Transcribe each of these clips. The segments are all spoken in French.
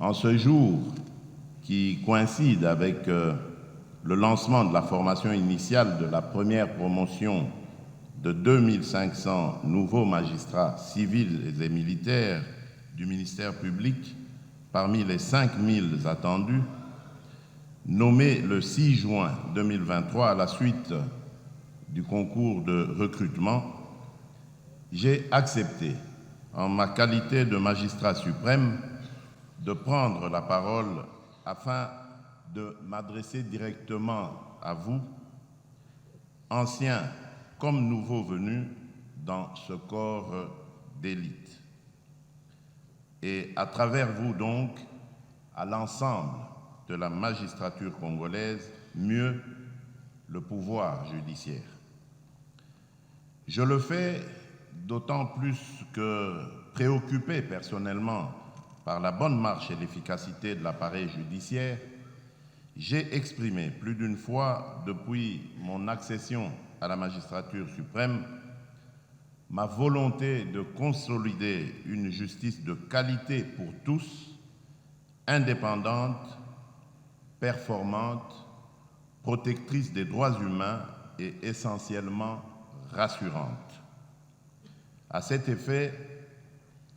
En ce jour qui coïncide avec le lancement de la formation initiale de la première promotion de 2500 nouveaux magistrats civils et militaires du ministère public, parmi les 5000 attendus, nommés le 6 juin 2023 à la suite du concours de recrutement, j'ai accepté, en ma qualité de magistrat suprême, de prendre la parole afin de m'adresser directement à vous, anciens comme nouveaux venus dans ce corps d'élite. Et à travers vous donc, à l'ensemble de la magistrature congolaise, mieux le pouvoir judiciaire. Je le fais d'autant plus que préoccupé personnellement par la bonne marche et l'efficacité de l'appareil judiciaire, j'ai exprimé plus d'une fois depuis mon accession à la magistrature suprême ma volonté de consolider une justice de qualité pour tous, indépendante, performante, protectrice des droits humains et essentiellement rassurante. À cet effet,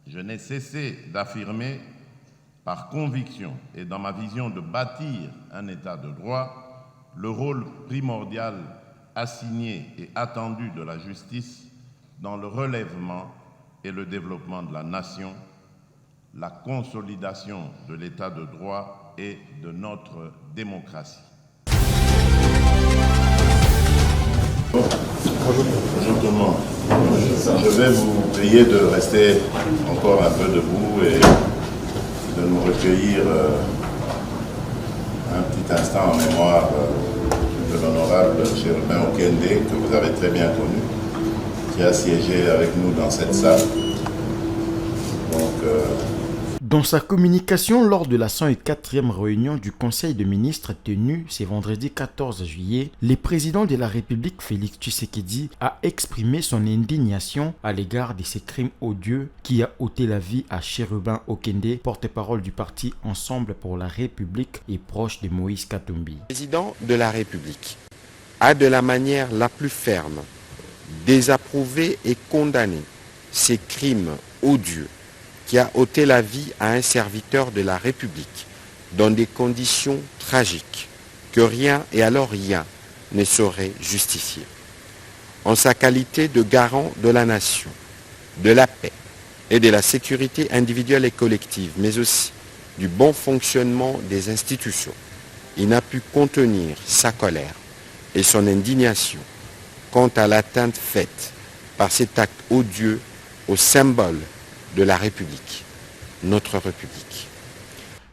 je n'ai cessé d'affirmer par conviction et dans ma vision de bâtir un État de droit, le rôle primordial assigné et attendu de la justice dans le relèvement et le développement de la nation, la consolidation de l'État de droit et de notre démocratie. Bonjour tout le monde. Je vais vous prier de rester encore un peu debout et de nous recueillir un petit instant en mémoire de l'honorable Chérubin Okende, que vous avez très bien connu, qui a siégé avec nous dans cette salle. Dans sa communication lors de la 104e réunion du Conseil des ministres tenue ce vendredi 14 juillet, le président de la République Félix Tshisekedi a exprimé son indignation à l'égard de ces crimes odieux qui a ôté la vie à Chérubin Okende, porte-parole du parti Ensemble pour la République et proche de Moïse Katumbi. Le président de la République a de la manière la plus ferme désapprouvé et condamné ces crimes odieux qui a ôté la vie à un serviteur de la République dans des conditions tragiques que rien et alors rien ne saurait justifier. En sa qualité de garant de la nation, de la paix et de la sécurité individuelle et collective, mais aussi du bon fonctionnement des institutions, il n'a pu contenir sa colère et son indignation quant à l'atteinte faite par cet acte odieux au symbole de la République, notre République.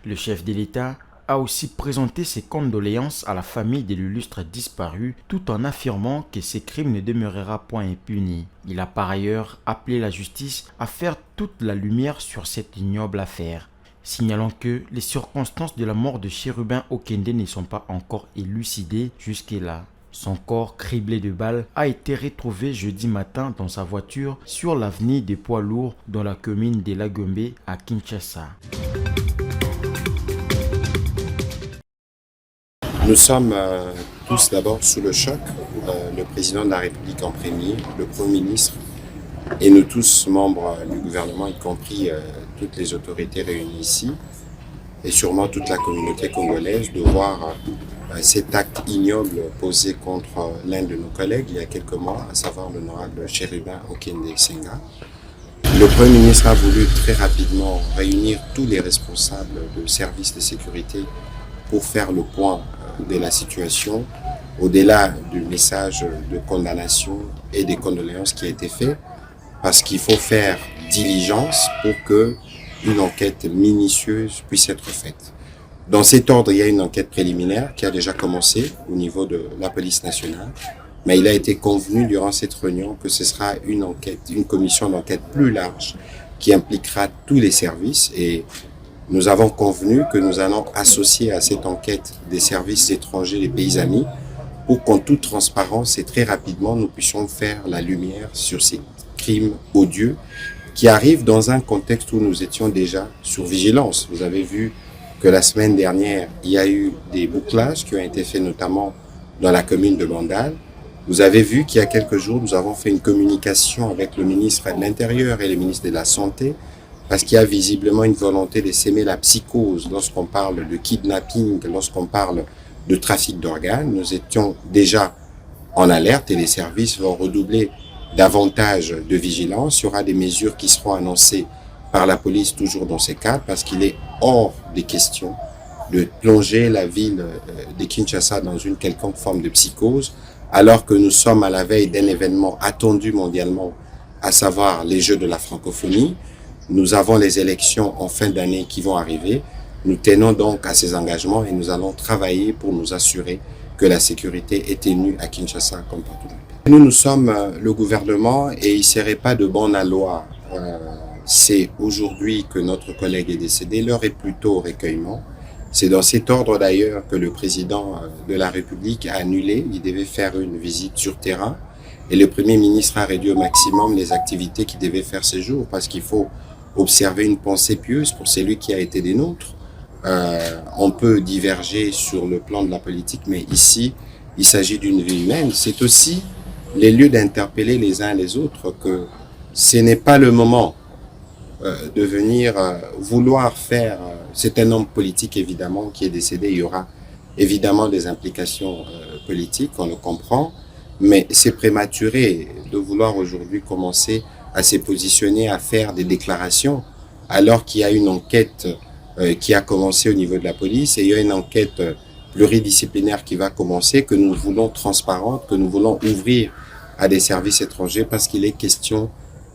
Le chef de l'État a aussi présenté ses condoléances à la famille de l'illustre disparu, tout en affirmant que ces crimes ne demeurera point impunis. Il a par ailleurs appelé la justice à faire toute la lumière sur cette ignoble affaire, signalant que les circonstances de la mort de Chérubin Okende ne sont pas encore élucidées jusque-là. Son corps criblé de balles a été retrouvé jeudi matin dans sa voiture sur l'avenue des Poids Lourds dans la commune de Lagombe à Kinshasa. Nous sommes tous d'abord sous le choc, le président de la République en premier, le Premier ministre et nous tous membres du gouvernement, y compris toutes les autorités réunies ici et sûrement toute la communauté congolaise, de voir cet acte ignoble posé contre l'un de nos collègues il y a quelques mois, à savoir l'honorable Chérubin Okende Senga. Le Premier ministre a voulu très rapidement réunir tous les responsables de services de sécurité pour faire le point de la situation, au-delà du message de condamnation et des condoléances qui a été fait, parce qu'il faut faire diligence pour que une enquête minutieuse puisse être faite. Dans cet ordre, il y a une enquête préliminaire qui a déjà commencé au niveau de la police nationale, mais il a été convenu durant cette réunion que ce sera une commission d'enquête plus large qui impliquera tous les services et nous avons convenu que nous allons associer à cette enquête des services étrangers des pays amis pour qu'en toute transparence et très rapidement nous puissions faire la lumière sur ces crimes odieux qui arrivent dans un contexte où nous étions déjà sur vigilance. Vous avez vu que la semaine dernière, il y a eu des bouclages qui ont été faits notamment dans la commune de Bandal. Vous avez vu qu'il y a quelques jours, nous avons fait une communication avec le ministre de l'Intérieur et le ministre de la Santé parce qu'il y a visiblement une volonté de s'aimer la psychose lorsqu'on parle de kidnapping, lorsqu'on parle de trafic d'organes. Nous étions déjà en alerte et les services vont redoubler davantage de vigilance. Il y aura des mesures qui seront annoncées par la police toujours dans ces cas parce qu'il est hors des questions de plonger la ville de Kinshasa dans une quelconque forme de psychose alors que nous sommes à la veille d'un événement attendu mondialement, à savoir les Jeux de la francophonie. Nous avons les élections en fin d'année qui vont arriver. Nous tenons donc à ces engagements et nous allons travailler pour nous assurer que la sécurité est tenue à Kinshasa comme partout. Nous sommes le gouvernement et il ne serait pas de bon aloi. C'est aujourd'hui que notre collègue est décédé. L'heure est plutôt au recueillement. C'est dans cet ordre d'ailleurs que le président de la République a annulé. Il devait faire une visite sur terrain et le Premier ministre a réduit au maximum les activités qu'il devait faire ces jours parce qu'il faut observer une pensée pieuse pour celui qui a été des nôtres. On peut diverger sur le plan de la politique, mais ici, il s'agit d'une vie humaine. C'est aussi les lieux d'interpeller les uns les autres que ce n'est pas le moment de venir vouloir faire... C'est un homme politique évidemment qui est décédé, il y aura évidemment des implications politiques, on le comprend, mais c'est prématuré de vouloir aujourd'hui commencer à se positionner, à faire des déclarations, alors qu'il y a une enquête qui a commencé au niveau de la police et il y a une enquête pluridisciplinaire qui va commencer, que nous voulons transparente, que nous voulons ouvrir à des services étrangers parce qu'il est question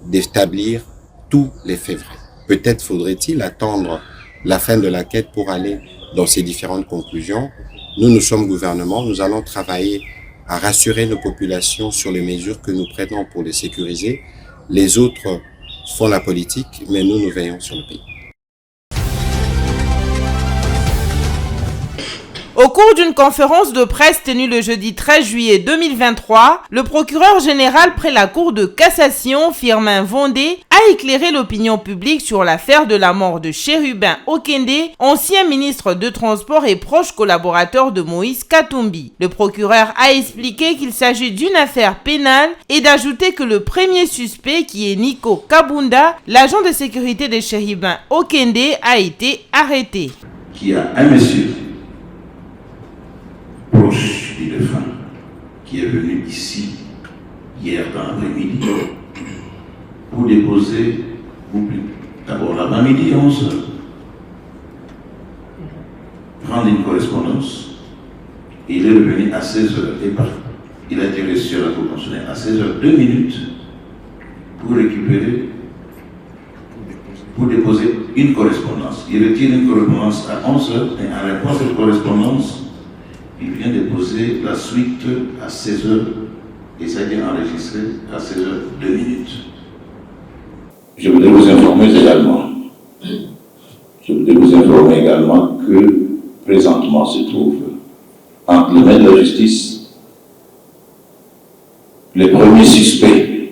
d'établir tous les faits vrais. Peut-être faudrait-il attendre la fin de la quête pour aller dans ces différentes conclusions. Nous sommes gouvernement, nous allons travailler à rassurer nos populations sur les mesures que nous prenons pour les sécuriser. Les autres font la politique, mais nous veillons sur le pays. Au cours d'une conférence de presse tenue le jeudi 13 juillet 2023, le procureur général près la Cour de cassation, Firmin Vondé, a éclairé l'opinion publique sur l'affaire de la mort de Chérubin Okende, ancien ministre de Transport et proche collaborateur de Moïse Katumbi. Le procureur a expliqué qu'il s'agit d'une affaire pénale et d'ajouter que le premier suspect, qui est Nico Kabunda, l'agent de sécurité de Chérubin Okende, a été arrêté. Qui a un monsieur proche du défunt qui est venu ici hier dans l'après-midi pour déposer, d'abord l'avant-midi 11h, prendre une correspondance. Il est revenu à 16h et il a été reçu à la Cour constitutionnelle à 16h 2 minutes pour récupérer, pour déposer une correspondance. Il retire une correspondance à 11h et en réponse à cette correspondance, il vient déposer la suite à 16h et ça a été enregistré à 16h 2 minutes. Je voudrais vous informer également que présentement se trouve entre les mains de la justice le premier suspect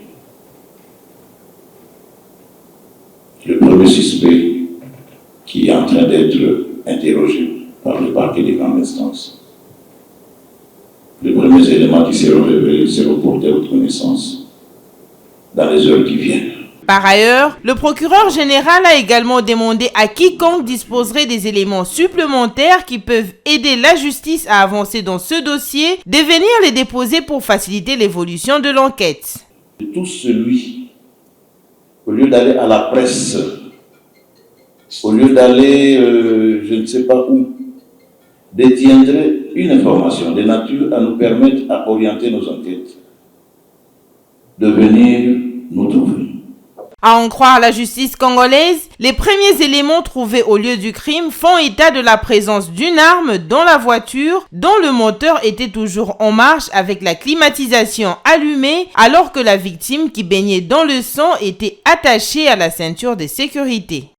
qui est en train d'être interrogé par le parquet des grandes instances. Les premiers éléments qui seront révélés seront portés à votre connaissance dans les heures qui viennent. Par ailleurs, le procureur général a également demandé à quiconque disposerait des éléments supplémentaires qui peuvent aider la justice à avancer dans ce dossier de venir les déposer pour faciliter l'évolution de l'enquête. Tout celui, au lieu d'aller à la presse, au lieu d'aller je ne sais pas où, détiendrait une information de nature à nous permettre à orienter nos enquêtes, de venir nous trouver. À en croire la justice congolaise, les premiers éléments trouvés au lieu du crime font état de la présence d'une arme dans la voiture dont le moteur était toujours en marche avec la climatisation allumée alors que la victime qui baignait dans le sang était attachée à la ceinture de sécurité.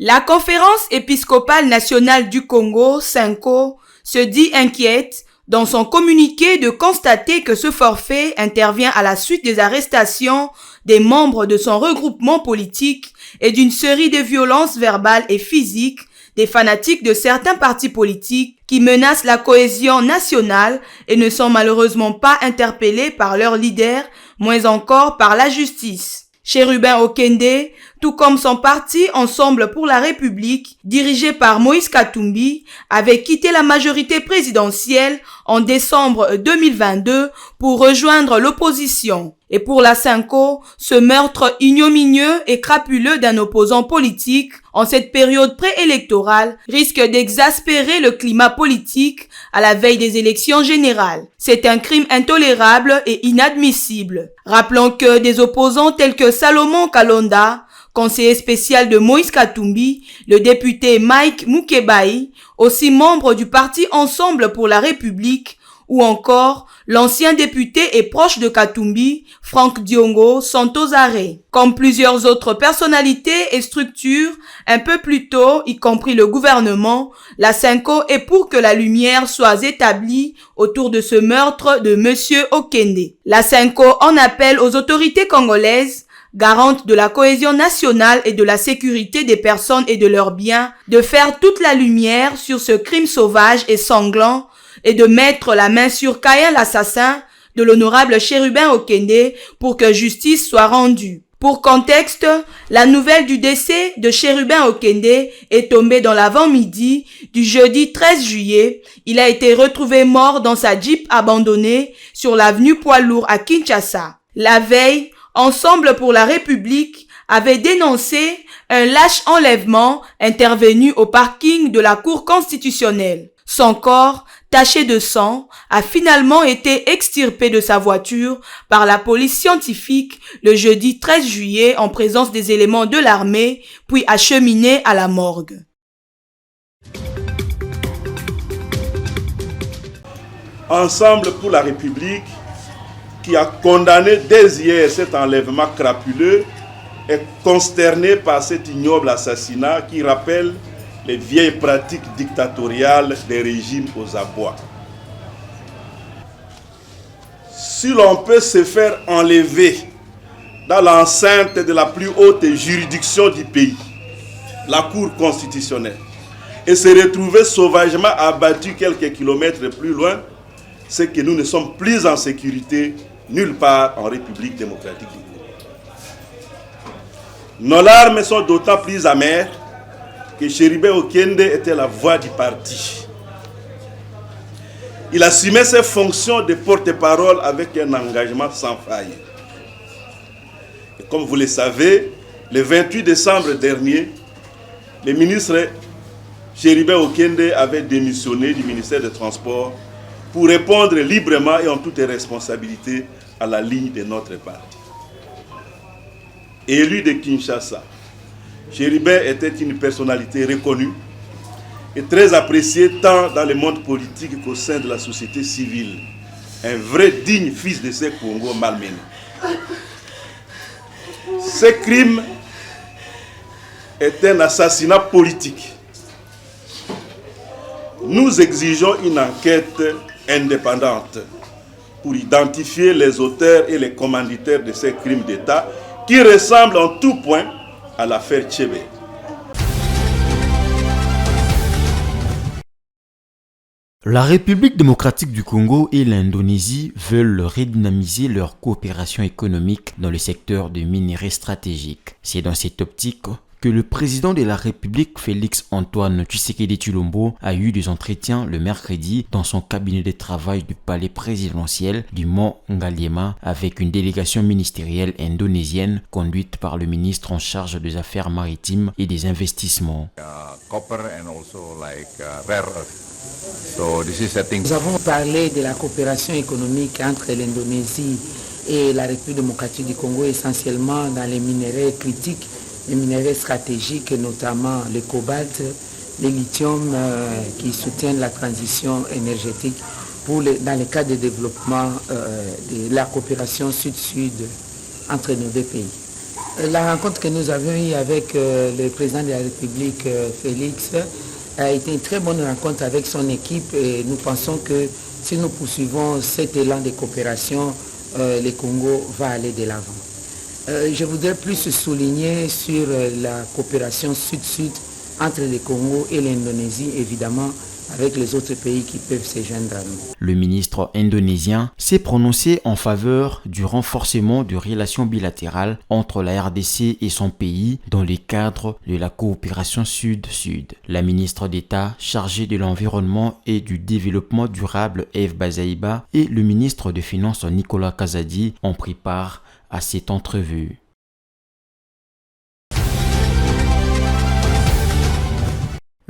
La Conférence épiscopale nationale du Congo, CENCO, se dit inquiète dans son communiqué de constater que ce forfait intervient à la suite des arrestations des membres de son regroupement politique et d'une série de violences verbales et physiques des fanatiques de certains partis politiques qui menacent la cohésion nationale et ne sont malheureusement pas interpellés par leurs leaders, moins encore par la justice. Chérubin Okende, tout comme son parti Ensemble pour la République, dirigé par Moïse Katumbi, avait quitté la majorité présidentielle en décembre 2022 pour rejoindre l'opposition. Et pour la Sanko, ce meurtre ignominieux et crapuleux d'un opposant politique en cette période préélectorale risque d'exaspérer le climat politique à la veille des élections générales. C'est un crime intolérable et inadmissible. Rappelons que des opposants tels que Salomon Kalonda, conseiller spécial de Moïse Katumbi, le député Mike Mukebai, aussi membre du parti Ensemble pour la République, ou encore l'ancien député et proche de Katumbi, Franck Diongo, sont aux arrêts. Comme plusieurs autres personnalités et structures, un peu plus tôt, y compris le gouvernement, la Sanko est pour que la lumière soit établie autour de ce meurtre de Monsieur Okende. La Sanko en appelle aux autorités congolaises, garantes de la cohésion nationale et de la sécurité des personnes et de leurs biens, de faire toute la lumière sur ce crime sauvage et sanglant et de mettre la main sur Kayen l'assassin de l'honorable Chérubin Okende pour que justice soit rendue. Pour contexte, la nouvelle du décès de Chérubin Okende est tombée dans l'avant-midi du jeudi 13 juillet. Il a été retrouvé mort dans sa Jeep abandonnée sur l'avenue Poids-Lourd à Kinshasa. La veille, Ensemble pour la République avait dénoncé un lâche enlèvement intervenu au parking de la Cour constitutionnelle. Son corps, taché de sang, a finalement été extirpé de sa voiture par la police scientifique le jeudi 13 juillet en présence des éléments de l'armée, puis acheminé à la morgue. Ensemble pour la République, qui a condamné dès hier cet enlèvement crapuleux, est consterné par cet ignoble assassinat qui rappelle les vieilles pratiques dictatoriales des régimes aux abois. Si l'on peut se faire enlever dans l'enceinte de la plus haute juridiction du pays, la Cour constitutionnelle, et se retrouver sauvagement abattu quelques kilomètres plus loin, c'est que nous ne sommes plus en sécurité nulle part en République démocratique du Congo. Nos larmes sont d'autant plus amères que Chérubin Okende était la voix du parti. Il assumait ses fonctions de porte-parole avec un engagement sans faille. Et comme vous le savez, le 28 décembre dernier, le ministre Chérubin Okende avait démissionné du ministère des Transports pour répondre librement et en toute responsabilité à la ligne de notre parti. Élu de Kinshasa, Chérubin était une personnalité reconnue et très appréciée tant dans le monde politique qu'au sein de la société civile. Un vrai digne fils de ces Congo malmenés. Ce crime est un assassinat politique. Nous exigeons une enquête indépendante pour identifier les auteurs et les commanditaires de ces crimes d'État qui ressemblent en tout point à l'affaire Tchébé. La République démocratique du Congo et l'Indonésie veulent redynamiser leur coopération économique dans le secteur des minerais stratégiques. C'est dans cette optique que le président de la République, Félix Antoine Tshisekedi Tshilombo, a eu des entretiens le mercredi dans son cabinet de travail du palais présidentiel du Mont Ngaliema avec une délégation ministérielle indonésienne conduite par le ministre en charge des Affaires maritimes et des investissements. Nous avons parlé de la coopération économique entre l'Indonésie et la République démocratique du Congo, essentiellement dans les minéraux critiques, les minéraux stratégiques, notamment le cobalt, le lithium qui soutiennent la transition énergétique dans le cadre de développement de la coopération sud-sud entre nos deux pays. La rencontre que nous avions eue avec le président de la République, Félix, a été une très bonne rencontre avec son équipe et nous pensons que si nous poursuivons cet élan de coopération, le Congo va aller de l'avant. Je voudrais plus souligner sur la coopération sud-sud entre le Congo et l'Indonésie, évidemment, avec les autres pays qui peuvent se joindre à nous. Le ministre indonésien s'est prononcé en faveur du renforcement de relations bilatérales entre la RDC et son pays dans le cadre de la coopération sud-sud. La ministre d'État chargée de l'environnement et du développement durable, Eve Bazaïba, et le ministre des Finances, Nicolas Kazadi, ont pris part à cette entrevue.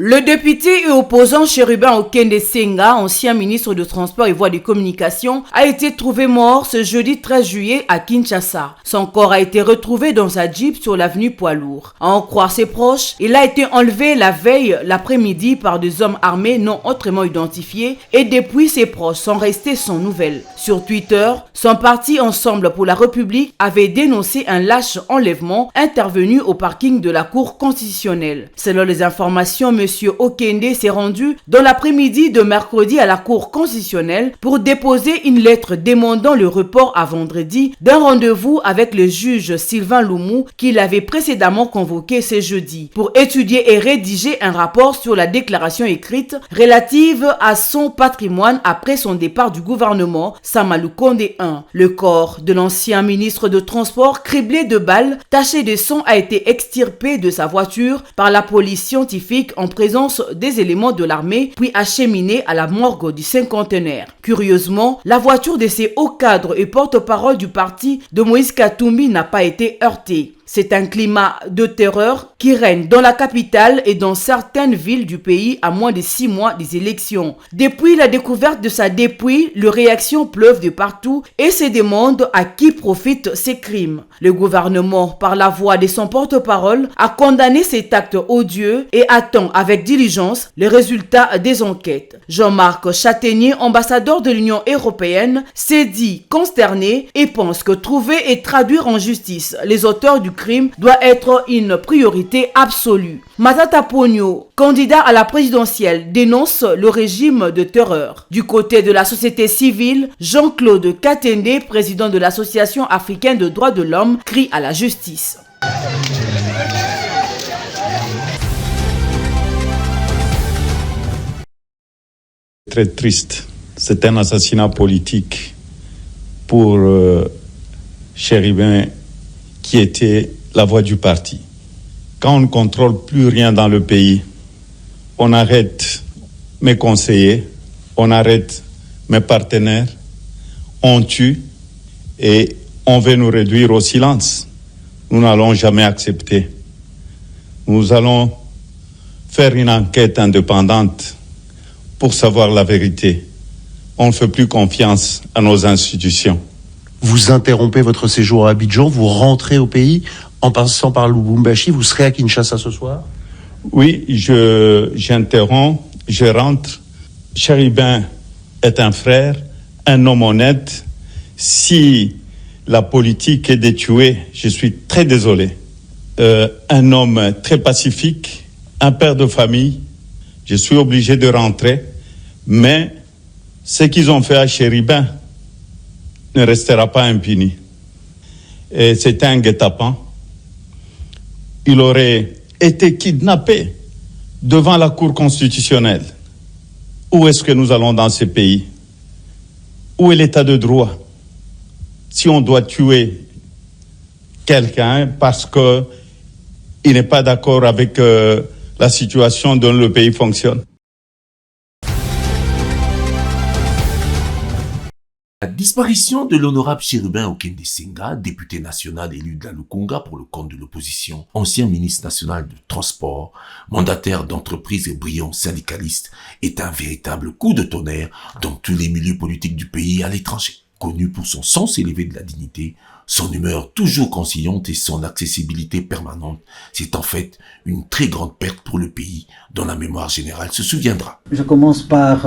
Le député et opposant Chérubin Okende Senga, ancien ministre de Transport et Voies de Communication, a été trouvé mort ce jeudi 13 juillet à Kinshasa. Son corps a été retrouvé dans sa Jeep sur l'avenue Poids-Lourd. À en croire ses proches, il a été enlevé la veille l'après-midi par des hommes armés non autrement identifiés et depuis ses proches sont restés sans nouvelles. Sur Twitter, son parti Ensemble pour la République avait dénoncé un lâche enlèvement intervenu au parking de la Cour constitutionnelle. Selon les informations, M. Okende s'est rendu dans l'après-midi de mercredi à la Cour constitutionnelle pour déposer une lettre demandant le report à vendredi d'un rendez-vous avec le juge Sylvain Loumou qu'il avait précédemment convoqué ce jeudi pour étudier et rédiger un rapport sur la déclaration écrite relative à son patrimoine après son départ du gouvernement Samalou Condé I. Le corps de l'ancien ministre de Transport, criblé de balles, taché de sang, a été extirpé de sa voiture par la police scientifique en présence des éléments de l'armée, puis acheminé à la morgue du cinquantenaire. Curieusement, la voiture de ces hauts cadres et porte-parole du parti de Moïse Katumbi n'a pas été heurtée. C'est un climat de terreur qui règne dans la capitale et dans certaines villes du pays à moins de 6 mois des élections. Depuis la découverte de sa dépouille, les réactions pleuvent de partout et se demandent à qui profitent ces crimes. Le gouvernement, par la voix de son porte-parole, a condamné cet acte odieux et attend avec diligence les résultats des enquêtes. Jean-Marc Châtaignier, ambassadeur de l'Union européenne, s'est dit consterné et pense que trouver et traduire en justice les auteurs du crime doit être une priorité absolue. Matata Ponyo, candidat à la présidentielle, dénonce le régime de terreur. Du côté de la société civile, Jean-Claude Katende, président de l'Association africaine de droits de l'homme, crie à la justice. Très triste. C'est un assassinat politique pour Chérubin qui était la voix du parti. Quand on ne contrôle plus rien dans le pays, on arrête mes conseillers, on arrête mes partenaires, on tue et on veut nous réduire au silence. Nous n'allons jamais accepter. Nous allons faire une enquête indépendante pour savoir la vérité. On ne fait plus confiance à nos institutions. Vous interrompez votre séjour à Abidjan, vous rentrez au pays en passant par Lubumbashi, vous serez à Kinshasa ce soir? Oui, j'interromps, je rentre. Chérubin est un frère, un homme honnête. Si la politique est de tuer, je suis très désolé. Un homme très pacifique, un père de famille, je suis obligé de rentrer. Mais ce qu'ils ont fait à Chérubin ne restera pas impuni. Et c'était un guet-apens. Il aurait été kidnappé devant la Cour constitutionnelle. Où est-ce que nous allons dans ce pays? Où est l'état de droit? Si on doit tuer quelqu'un parce qu'il n'est pas d'accord avec la situation dont le pays fonctionne. La disparition de l'honorable Chérubin Okende Senga, député national élu de la Lukunga pour le compte de l'opposition, ancien ministre national du Transport, mandataire d'entreprise et brillant syndicaliste, est un véritable coup de tonnerre dans tous les milieux politiques du pays et à l'étranger. Connu pour son sens élevé de la dignité, son humeur toujours conciliante et son accessibilité permanente, c'est en fait une très grande perte pour le pays dont la mémoire générale se souviendra. Je commence par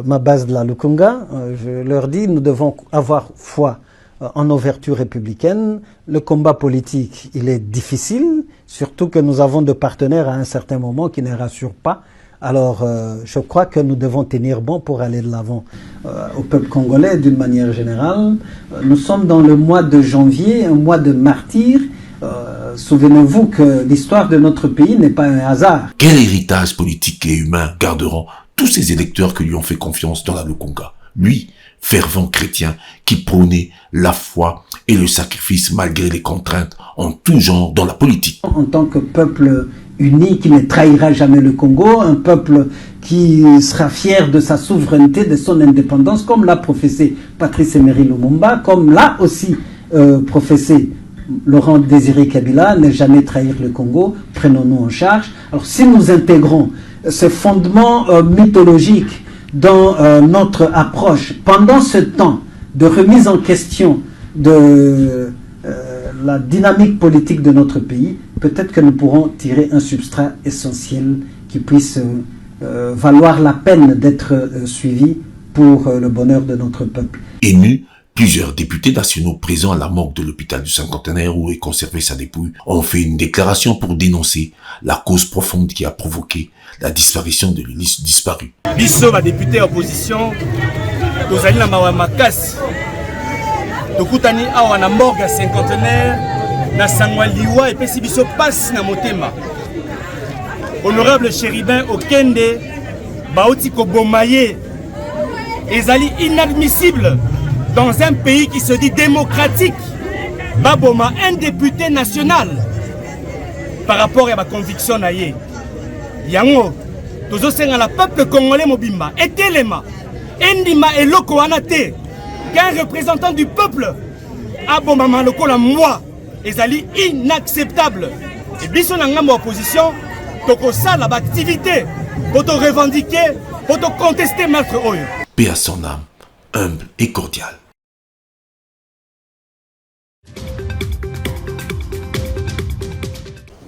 ma base de la Lukunga. Je leur dis, nous devons avoir foi en nos vertus républicaines. Le combat politique, il est difficile, surtout que nous avons de partenaires à un certain moment qui ne rassurent pas Alors, je crois que nous devons tenir bon pour aller de l'avant. Au peuple congolais, d'une manière générale, nous sommes dans le mois de janvier, un mois de martyrs. Souvenez-vous que l'histoire de notre pays n'est pas un hasard. Quel héritage politique et humain garderont tous ces électeurs qui lui ont fait confiance dans la Lukunga? Lui, fervent chrétien, qui prônait la foi et le sacrifice malgré les contraintes en tout genre dans la politique. En tant que peuple uni qui ne trahira jamais le Congo, un peuple qui sera fier de sa souveraineté, de son indépendance, comme l'a professé Patrice Emery Lumumba, comme l'a aussi professé Laurent Désiré Kabila, ne jamais trahir le Congo, prenons-nous en charge. Alors si nous intégrons ce fondement mythologique dans notre approche, pendant ce temps de remise en question de la dynamique politique de notre pays, peut-être que nous pourrons tirer un substrat essentiel qui puisse valoir la peine d'être suivi pour le bonheur de notre peuple. Émus, plusieurs députés nationaux présents à la morgue de l'hôpital du Cinquantenaire où est conservée sa dépouille ont fait une déclaration pour dénoncer la cause profonde qui a provoqué la disparition de l'Ulysse disparu. Biso va député opposition, tozali na mawa makasi. Tokutani awa na morgue ya Cinquantenaire na sangwa liwa epesi biso pasi na motema. Honorable Chéribin Okende bauti kobomaye ezali inadmissible dans un pays qui se dit démocratique. Baboma un député national par rapport à ma conviction naïe. Yango tozo senga la peuple congolais mobimba etelema endima eloko anate qu'un représentant du peuple aboma maloko la moi ezali inacceptable. Et biso na ngambo opposition toko sala ba activité poto revendiquer poto contester maître oyo. Paix à son âme, humble et cordial.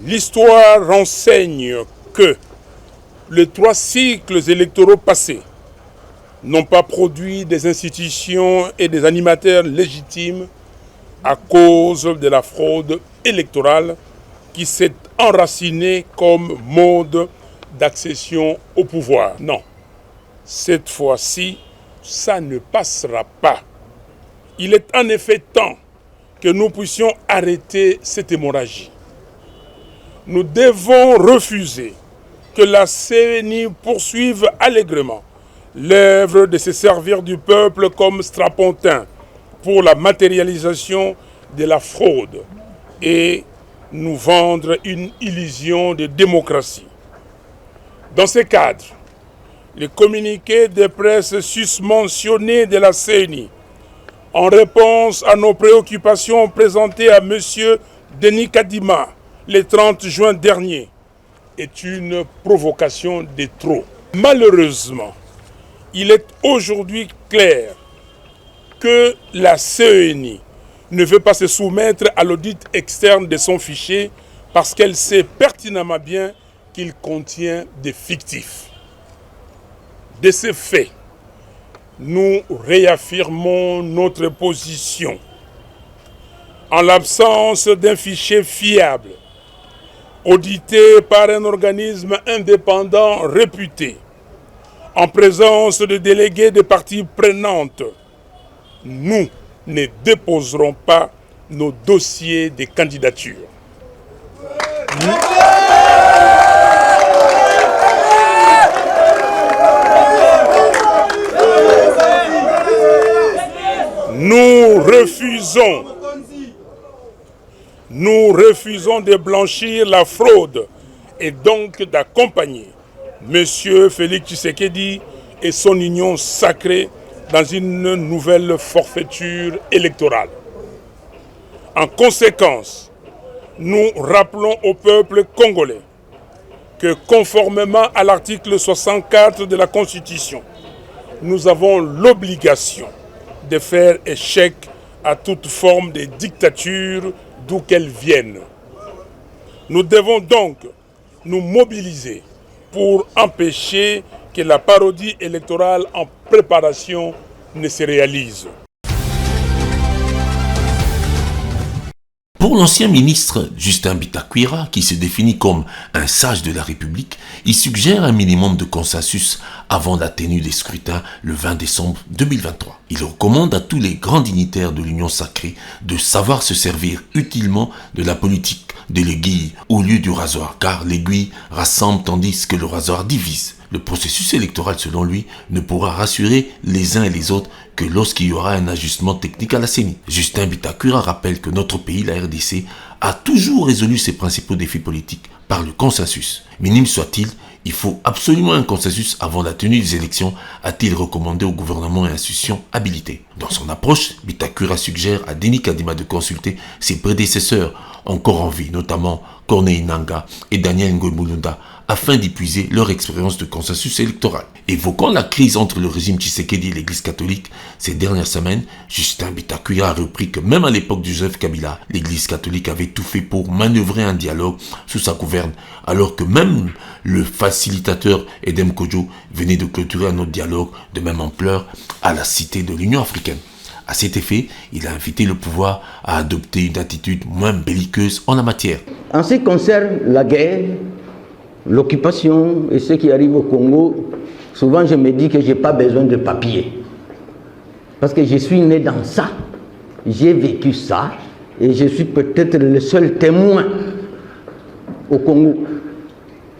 L'histoire renseigne que les 3 cycles électoraux passés n'ont pas produit des institutions et des animateurs légitimes à cause de la fraude électorale qui s'est enracinée comme mode d'accession au pouvoir. Non, cette fois-ci, ça ne passera pas. Il est en effet temps que nous puissions arrêter cette hémorragie. Nous devons refuser que la CENI poursuive allègrement l'œuvre de se servir du peuple comme strapontin pour la matérialisation de la fraude et nous vendre une illusion de démocratie. Dans ce cadre, le communiqué de presse susmentionné de la CENI, en réponse à nos préoccupations présentées à M. Denis Kadima le 30 juin dernier, est une provocation de trop. Malheureusement, il est aujourd'hui clair que la CENI ne veut pas se soumettre à l'audit externe de son fichier parce qu'elle sait pertinemment bien qu'il contient des fictifs. De ce fait, nous réaffirmons notre position. En l'absence d'un fichier fiable, audité par un organisme indépendant réputé, en présence de délégués des parties prenantes, nous ne déposerons pas nos dossiers de candidature. Nous refusons de blanchir la fraude et donc d'accompagner M. Félix Tshisekedi et son union sacrée dans une nouvelle forfaiture électorale. En conséquence, nous rappelons au peuple congolais que conformément à l'article 64 de la Constitution, nous avons l'obligation de faire échec à toute forme de dictature d'où qu'elle vienne. Nous devons donc nous mobiliser pour empêcher que la parodie électorale en préparation ne se réalise. Pour l'ancien ministre Justin Bitakwira, qui se définit comme un sage de la République, il suggère un minimum de consensus avant la tenue des scrutins le 20 décembre 2023. Il recommande à tous les grands dignitaires de l'Union sacrée de savoir se servir utilement de la politique de l'aiguille au lieu du rasoir, car l'aiguille rassemble tandis que le rasoir divise. Le processus électoral, selon lui, ne pourra rassurer les uns et les autres que lorsqu'il y aura un ajustement technique à la CENI. Justin Bitakwira rappelle que notre pays, la RDC, a toujours résolu ses principaux défis politiques par le consensus. Minime soit-il, il faut absolument un consensus avant la tenue des élections, a-t-il recommandé au gouvernement et institutions habilitées. Dans son approche, Bitakwira suggère à Denis Kadima de consulter ses prédécesseurs encore en vie, notamment Corneille Nangaa et Daniel Ngoï-Mulunda, afin d'épuiser leur expérience de consensus électoral. Évoquant la crise entre le régime Tshisekedi et l'Église catholique, ces dernières semaines, Justin Bitakwira a repris que même à l'époque de Joseph Kabila, l'Église catholique avait tout fait pour manœuvrer un dialogue sous sa gouverne, alors que même le facilitateur Edem Kodjo venait de clôturer un autre dialogue de même ampleur à la Cité de l'Union africaine. À cet effet, il a invité le pouvoir à adopter une attitude moins belliqueuse en la matière. En ce qui concerne la guerre, l'occupation et ce qui arrive au Congo, souvent je me dis que je n'ai pas besoin de papier. Parce que je suis né dans ça, j'ai vécu ça, et je suis peut-être le seul témoin au Congo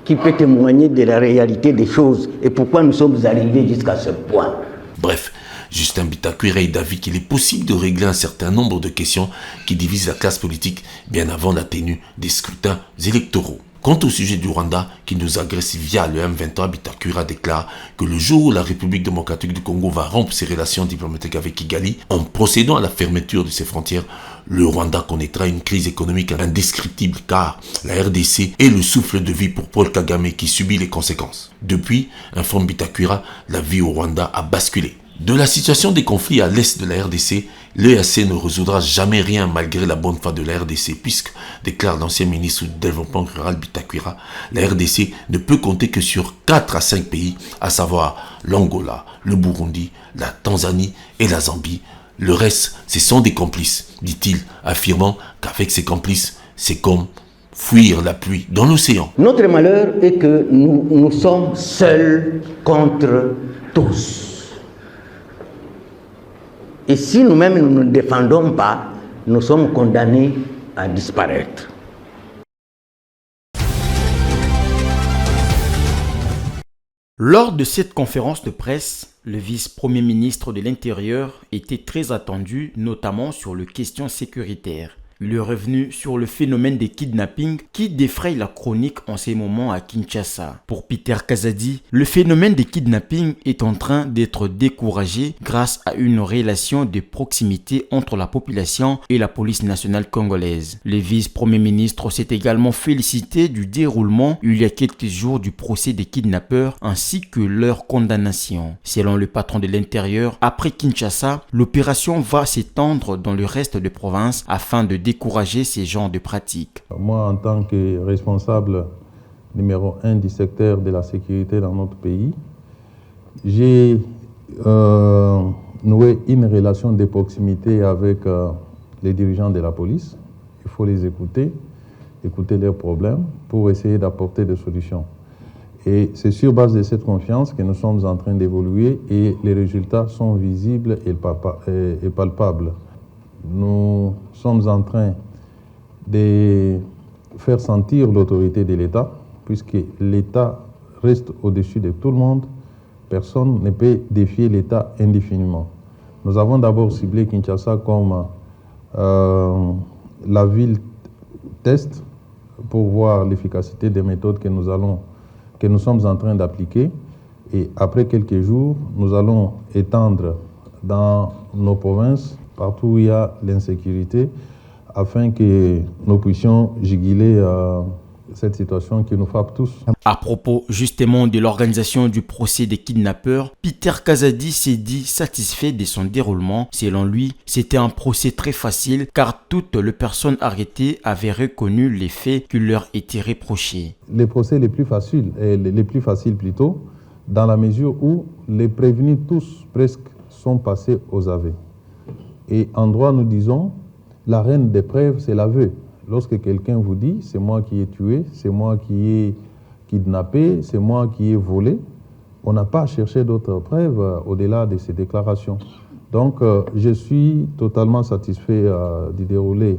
qui peut témoigner de la réalité des choses et pourquoi nous sommes arrivés jusqu'à ce point. Bref, Justin Bitakwira est d'avis qu'il est possible de régler un certain nombre de questions qui divisent la classe politique bien avant la tenue des scrutins électoraux. Quant au sujet du Rwanda qui nous agresse via le M23, Bitakwira déclare que le jour où la République démocratique du Congo va rompre ses relations diplomatiques avec Kigali, en procédant à la fermeture de ses frontières, le Rwanda connaîtra une crise économique indescriptible car la RDC est le souffle de vie pour Paul Kagame qui subit les conséquences. Depuis, informe Bitakwira, la vie au Rwanda a basculé. De la situation des conflits à l'est de la RDC, l'EAC ne résoudra jamais rien malgré la bonne foi de la RDC puisque, déclare l'ancien ministre du Développement rural Bitakwira, la RDC ne peut compter que sur 4 à 5 pays, à savoir l'Angola, le Burundi, la Tanzanie et la Zambie. Le reste, ce sont des complices, dit-il, affirmant qu'avec ces complices, c'est comme fuir la pluie dans l'océan. Notre malheur est que nous sommes seuls contre tous. Et si nous-mêmes nous ne défendons pas, nous sommes condamnés à disparaître. Lors de cette conférence de presse, le vice-premier ministre de l'Intérieur était très attendu, notamment sur les questions sécuritaires. Il est revenu sur le phénomène des kidnappings qui défraye la chronique en ces moments à Kinshasa. Pour Peter Kazadi, le phénomène des kidnappings est en train d'être découragé grâce à une relation de proximité entre la population et la police nationale congolaise. Le vice-premier ministre s'est également félicité du déroulement il y a quelques jours du procès des kidnappeurs ainsi que leur condamnation. Selon le patron de l'Intérieur, après Kinshasa, l'opération va s'étendre dans le reste des provinces afin de décourager ces genres de pratiques. Moi, en tant que responsable numéro 1 du secteur de la sécurité dans notre pays, j'ai noué une relation de proximité avec les dirigeants de la police. Il faut les écouter leurs problèmes pour essayer d'apporter des solutions. Et c'est sur base de cette confiance que nous sommes en train d'évoluer et les résultats sont visibles et palpables. Nous sommes en train de faire sentir l'autorité de l'État, puisque l'État reste au-dessus de tout le monde. Personne ne peut défier l'État indéfiniment. Nous avons d'abord ciblé Kinshasa comme la ville test pour voir l'efficacité des méthodes que nous sommes en train d'appliquer. Et après quelques jours, nous allons étendre dans nos provinces partout où il y a l'insécurité, afin que nous puissions juguler cette situation qui nous frappe tous. À propos justement de l'organisation du procès des kidnappeurs, Peter Kazadi s'est dit satisfait de son déroulement. Selon lui, c'était un procès très facile car toutes les personnes arrêtées avaient reconnu les faits qui leur étaient reprochés. Les procès les plus faciles plutôt, dans la mesure où les prévenus tous presque sont passés aux aveux. Et en droit, nous disons, La reine des preuves, c'est l'aveu. Lorsque quelqu'un vous dit « c'est moi qui ai tué, c'est moi qui ai kidnappé, c'est moi qui ai volé », on n'a pas cherché d'autres preuves au-delà de ces déclarations. Donc, je suis totalement satisfait du déroulé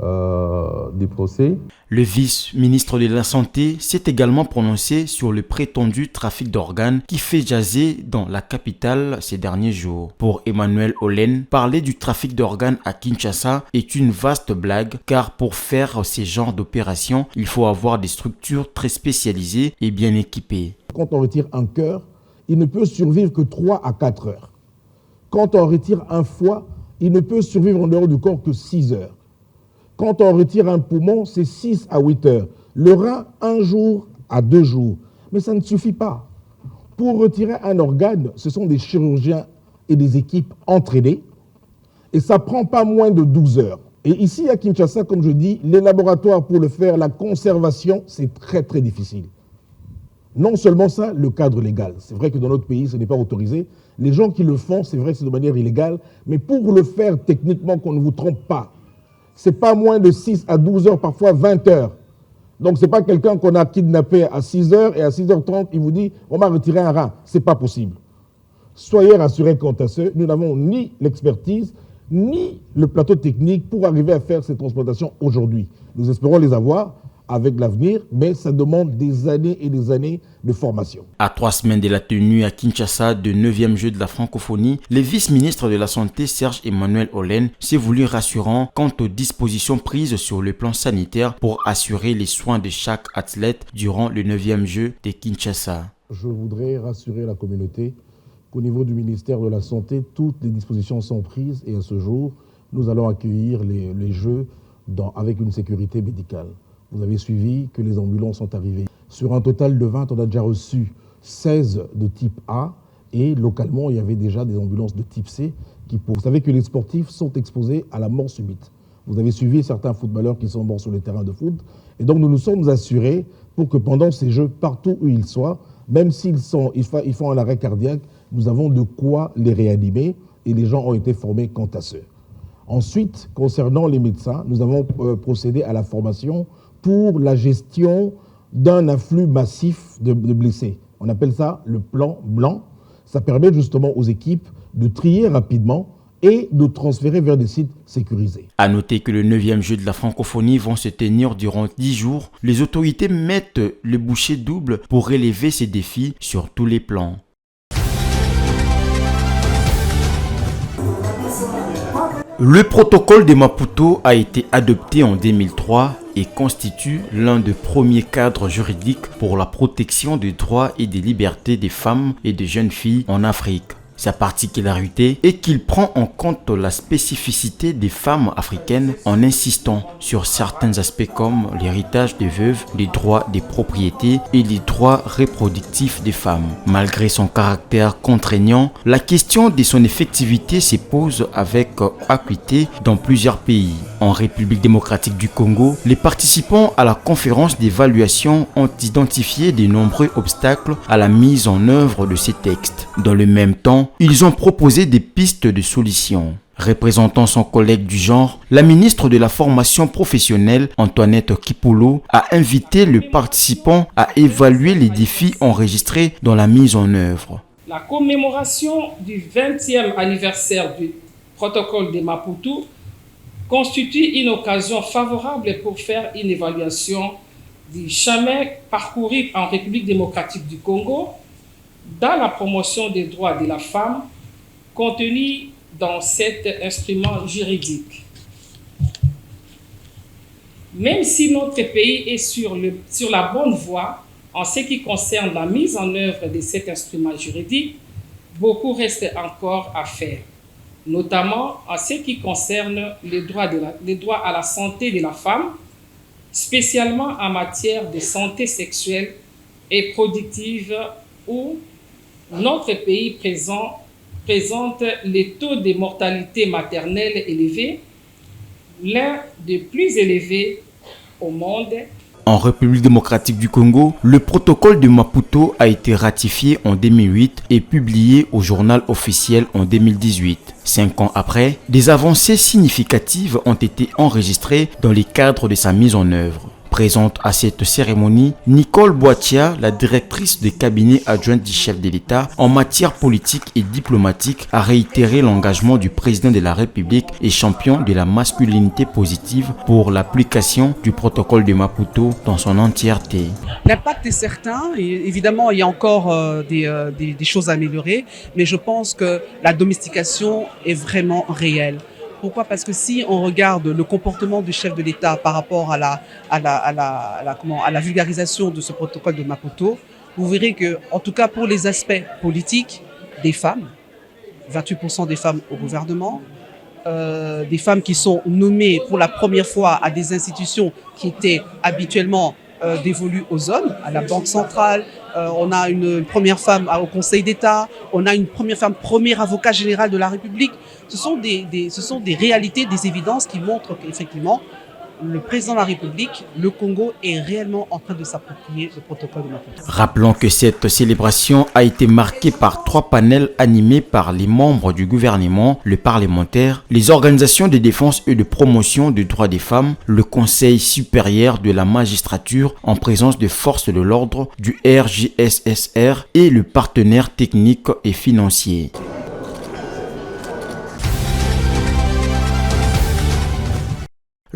du procès. Le vice-ministre de la Santé s'est également prononcé sur le prétendu trafic d'organes qui fait jaser dans la capitale ces derniers jours. Pour Emmanuel Olen, parler du trafic d'organes à Kinshasa est une vaste blague car pour faire ces genres d'opérations, il faut avoir des structures très spécialisées et bien équipées. Quand on retire un cœur, il ne peut survivre que 3 à 4 heures. Quand on retire un foie, il ne peut survivre en dehors du corps que 6 heures. Quand on retire un poumon, c'est 6 à 8 heures. Le rein, 1 jour à 2 jours. Mais ça ne suffit pas. Pour retirer un organe, ce sont des chirurgiens et des équipes entraînées. Et ça ne prend pas moins de 12 heures. Et ici, à Kinshasa, comme je dis, les laboratoires pour le faire, la conservation, c'est très très difficile. Non seulement ça, le cadre légal. C'est vrai que dans notre pays, ce n'est pas autorisé. Les gens qui le font, c'est vrai que c'est de manière illégale. Mais pour le faire techniquement, qu'on ne vous trompe pas, c'est pas moins de 6 à 12 heures, parfois 20 heures. Donc, ce n'est pas quelqu'un qu'on a kidnappé à 6 heures et à 6h30, il vous dit « on m'a retiré un rein ». Ce n'est pas possible. Soyez rassurés quant à ce, nous n'avons ni l'expertise, ni le plateau technique pour arriver à faire ces transplantations aujourd'hui. Nous espérons les avoir avec l'avenir, mais ça demande des années et des années de formation. À 3 semaines de la tenue à Kinshasa de 9e jeu de la francophonie, le vice-ministre de la Santé Serge Emmanuel Olen s'est voulu rassurant quant aux dispositions prises sur le plan sanitaire pour assurer les soins de chaque athlète durant le 9e jeu de Kinshasa. Je voudrais rassurer la communauté qu'au niveau du ministère de la Santé, toutes les dispositions sont prises et à ce jour, nous allons accueillir les jeux avec une sécurité médicale. Vous avez suivi que les ambulances sont arrivées. Sur un total de 20, on a déjà reçu 16 de type A et localement, il y avait déjà des ambulances de type C. Vous savez que les sportifs sont exposés à la mort subite. Vous avez suivi certains footballeurs qui sont morts sur le terrain de foot. Et donc, nous nous sommes assurés pour que pendant ces jeux, partout où ils soient, même s'ils font un arrêt cardiaque, nous avons de quoi les réanimer et les gens ont été formés quant à ce. Ensuite, concernant les médecins, nous avons procédé à la formation pour la gestion d'un afflux massif de blessés. On appelle ça le plan blanc. Ça permet justement aux équipes de trier rapidement et de transférer vers des sites sécurisés. À noter que le 9e jeu de la francophonie vont se tenir durant 10 jours. Les autorités mettent le bouchée double pour relever ces défis sur tous les plans. Le protocole de Maputo a été adopté en 2003 et constitue l'un des premiers cadres juridiques pour la protection des droits et des libertés des femmes et des jeunes filles en Afrique. Sa particularité est qu'il prend en compte la spécificité des femmes africaines en insistant sur certains aspects comme l'héritage des veuves, les droits des propriétés et les droits reproductifs des femmes. Malgré son caractère contraignant, la question de son effectivité se pose avec acuité dans plusieurs pays. En République démocratique du Congo, les participants à la conférence d'évaluation ont identifié de nombreux obstacles à la mise en œuvre de ces textes. Dans le même temps, ils ont proposé des pistes de solutions. Représentant son collègue du genre, la ministre de la formation professionnelle, Antoinette Kipolo, a invité les participants à évaluer les défis enregistrés dans la mise en œuvre. La commémoration du 20e anniversaire du protocole de Maputo constitue une occasion favorable pour faire une évaluation du chemin parcouru en République démocratique du Congo dans la promotion des droits de la femme contenu dans cet instrument juridique. Même si notre pays est sur la bonne voie en ce qui concerne la mise en œuvre de cet instrument juridique, beaucoup reste encore à faire, notamment en ce qui concerne les droits à la santé de la femme, spécialement en matière de santé sexuelle et productive où notre pays présente les taux de mortalité maternelle élevés, l'un des plus élevés au monde. En République démocratique du Congo, le protocole de Maputo a été ratifié en 2008 et publié au journal officiel en 2018. 5 ans après, des avancées significatives ont été enregistrées dans le cadre de sa mise en œuvre. Présente à cette cérémonie, Nicole Boitia, la directrice de cabinet adjointe du chef de l'État en matière politique et diplomatique, a réitéré l'engagement du président de la République et champion de la masculinité positive pour l'application du protocole de Maputo dans son entièreté. L'impact est certain, et évidemment il y a encore des choses à améliorer, mais je pense que la domestication est vraiment réelle. Pourquoi? Parce que si on regarde le comportement du chef de l'État par rapport à la vulgarisation de ce protocole de Maputo, vous verrez que, en tout cas pour les aspects politiques, des femmes, 28% des femmes au gouvernement, des femmes qui sont nommées pour la première fois à des institutions qui étaient habituellement dévolues aux hommes, à la Banque centrale, on a une première femme au Conseil d'État, on a une première femme, premier avocat général de la République. Ce sont des réalités, des évidences qui montrent qu'effectivement, le président de la République, le Congo, est réellement en train de s'approprier le protocole de Maputo. Rappelons que cette célébration a été marquée par 3 panels animés par les membres du gouvernement, le parlementaire, les organisations de défense et de promotion des droits des femmes, le Conseil supérieur de la magistrature en présence de forces de l'ordre, du RJSSR et le partenaire technique et financier.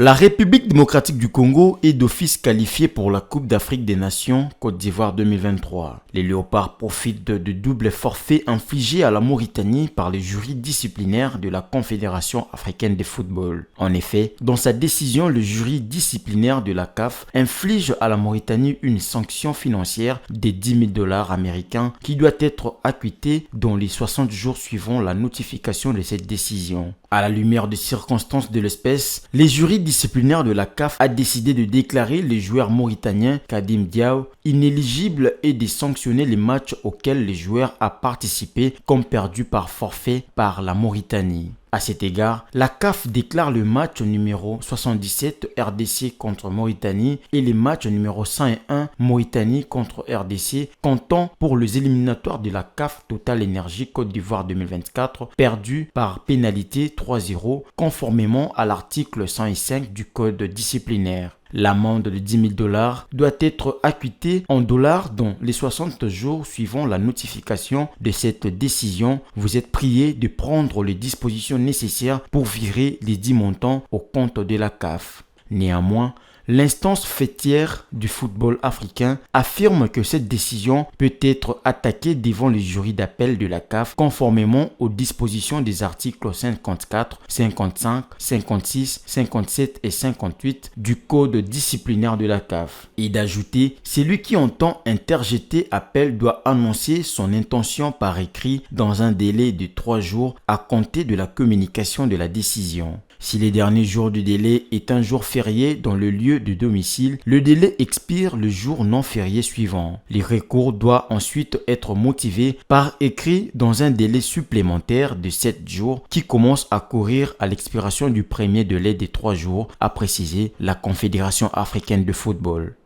La République démocratique du Congo est d'office qualifiée pour la Coupe d'Afrique des Nations Côte d'Ivoire 2023. Les Léopards profitent de double forfait infligé à la Mauritanie par les jurys disciplinaires de la Confédération africaine de football. En effet, dans sa décision, le jury disciplinaire de la CAF inflige à la Mauritanie une sanction financière de $10 000 américains qui doit être acquittée dans les 60 jours suivant la notification de cette décision. À la lumière des circonstances de l'espèce, les jurys disciplinaires de la CAF a décidé de déclarer les joueurs mauritaniens Kadim Diaw inéligibles et de sanctionner les matchs auxquels les joueurs a participé comme perdus par forfait par la Mauritanie. À cet égard, la CAF déclare le match numéro 77 RDC contre Mauritanie et les matchs numéro 101 Mauritanie contre RDC comptant pour les éliminatoires de la CAF Total Energy Côte d'Ivoire 2024 perdus par pénalité 3-0 conformément à l'article 105 du code disciplinaire. L'amende de $10 000 doit être acquittée en dollars dans les 60 jours suivant la notification de cette décision. Vous êtes prié de prendre les dispositions nécessaires pour virer les 10 montants au compte de la CAF. Néanmoins, l'instance fêtière du football africain affirme que cette décision peut être attaquée devant les jurys d'appel de la CAF conformément aux dispositions des articles 54, 55, 56, 57 et 58 du code disciplinaire de la CAF. Et d'ajouter, celui qui entend interjeter appel doit annoncer son intention par écrit dans un délai de 3 jours à compter de la communication de la décision. Si les derniers jours du délai est un jour férié dans le lieu de domicile, le délai expire le jour non férié suivant. Les recours doivent ensuite être motivés par écrit dans un délai supplémentaire de 7 jours qui commence à courir à l'expiration du premier délai de 3 jours, a précisé la Confédération africaine de football.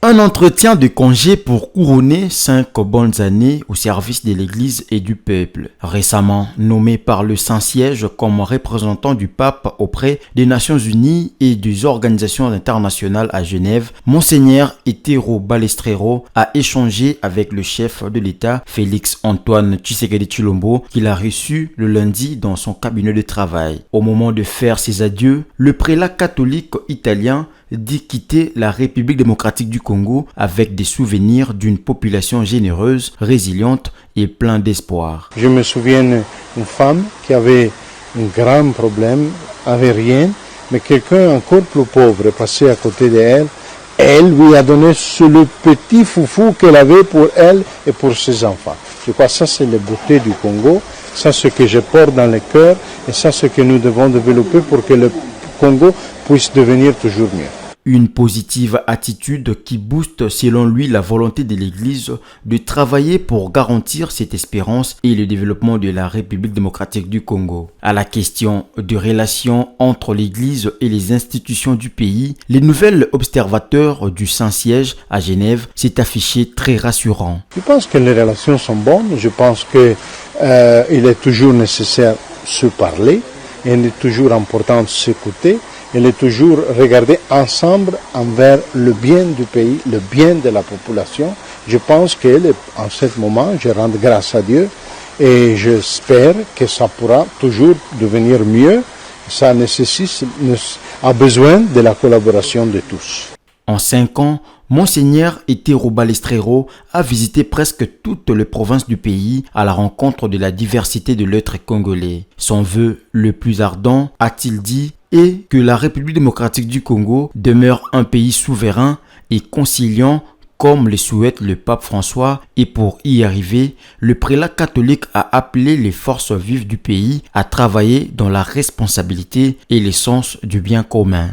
Un entretien de congé pour couronner 5 bonnes années au service de l'Église et du peuple. Récemment nommé par le Saint-Siège comme représentant du pape auprès des Nations Unies et des organisations internationales à Genève, Monseigneur Etero Balestrero a échangé avec le chef de l'État, Félix Antoine Tshisekedi Tshilombo, qu'il a reçu le lundi dans son cabinet de travail. Au moment de faire ses adieux, le prélat catholique italien dit quitter la République démocratique du Congo avec des souvenirs d'une population généreuse, résiliente et pleine d'espoir. Je me souviens d'une femme qui avait un grand problème, avait rien, mais quelqu'un encore plus pauvre est passé à côté d'elle. Elle lui a donné le petit foufou qu'elle avait pour elle et pour ses enfants. Je crois que ça c'est la beauté du Congo, ça c'est ce que je porte dans le cœur et ça c'est ce que nous devons développer pour que le Congo puisse devenir toujours mieux. Une positive attitude qui booste selon lui la volonté de l'Église de travailler pour garantir cette espérance et le développement de la République démocratique du Congo. À la question de relations entre l'Église et les institutions du pays, les nouvelles observateurs du Saint-Siège à Genève s'est affiché très rassurant. Je pense que les relations sont bonnes, je pense qu'il est toujours nécessaire de se parler, il est toujours important de s'écouter. Il est toujours regardé ensemble envers le bien du pays, le bien de la population. Je pense qu'en ce moment, je rends grâce à Dieu et j'espère que ça pourra toujours devenir mieux. Ça a besoin de la collaboration de tous. En 5 ans, Monseigneur Etero Balestrero a visité presque toutes les provinces du pays à la rencontre de la diversité de l'être congolais. Son vœu le plus ardent, a-t-il dit, est que la République démocratique du Congo demeure un pays souverain et conciliant comme le souhaite le pape François, et pour y arriver, le prélat catholique a appelé les forces vives du pays à travailler dans la responsabilité et l'essence du bien commun.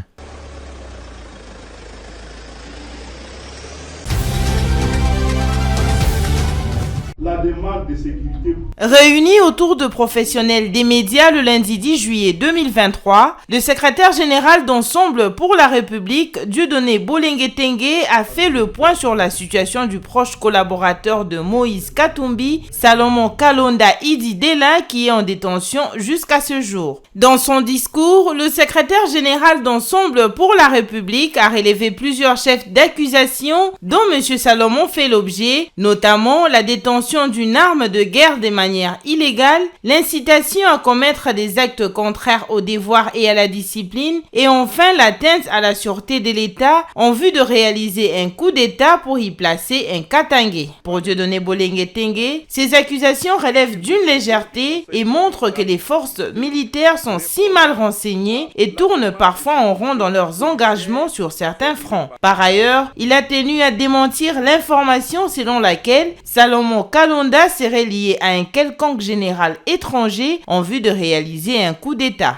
La demande de sécurité. Réunis autour de professionnels des médias le lundi 10 juillet 2023, le secrétaire général d'Ensemble pour la République, Dieudonné Bolenge Tengue, a fait le point sur la situation du proche collaborateur de Moïse Katumbi, Salomon Kalonda Ididela, qui est en détention jusqu'à ce jour. Dans son discours, le secrétaire général d'Ensemble pour la République a relevé plusieurs chefs d'accusation dont M. Salomon fait l'objet, notamment la détention d'une arme de guerre de manière illégale, l'incitation à commettre des actes contraires au devoir et à la discipline, et enfin l'atteinte à la sûreté de l'État en vue de réaliser un coup d'État pour y placer un Katangé. Pour Dieudonné Bolenge Tengue, ces accusations relèvent d'une légèreté et montrent que les forces militaires sont si mal renseignées et tournent parfois en rond dans leurs engagements sur certains fronts. Par ailleurs, il a tenu à démentir l'information selon laquelle Salomon Kalonda serait lié à un quelconque général étranger en vue de réaliser un coup d'État.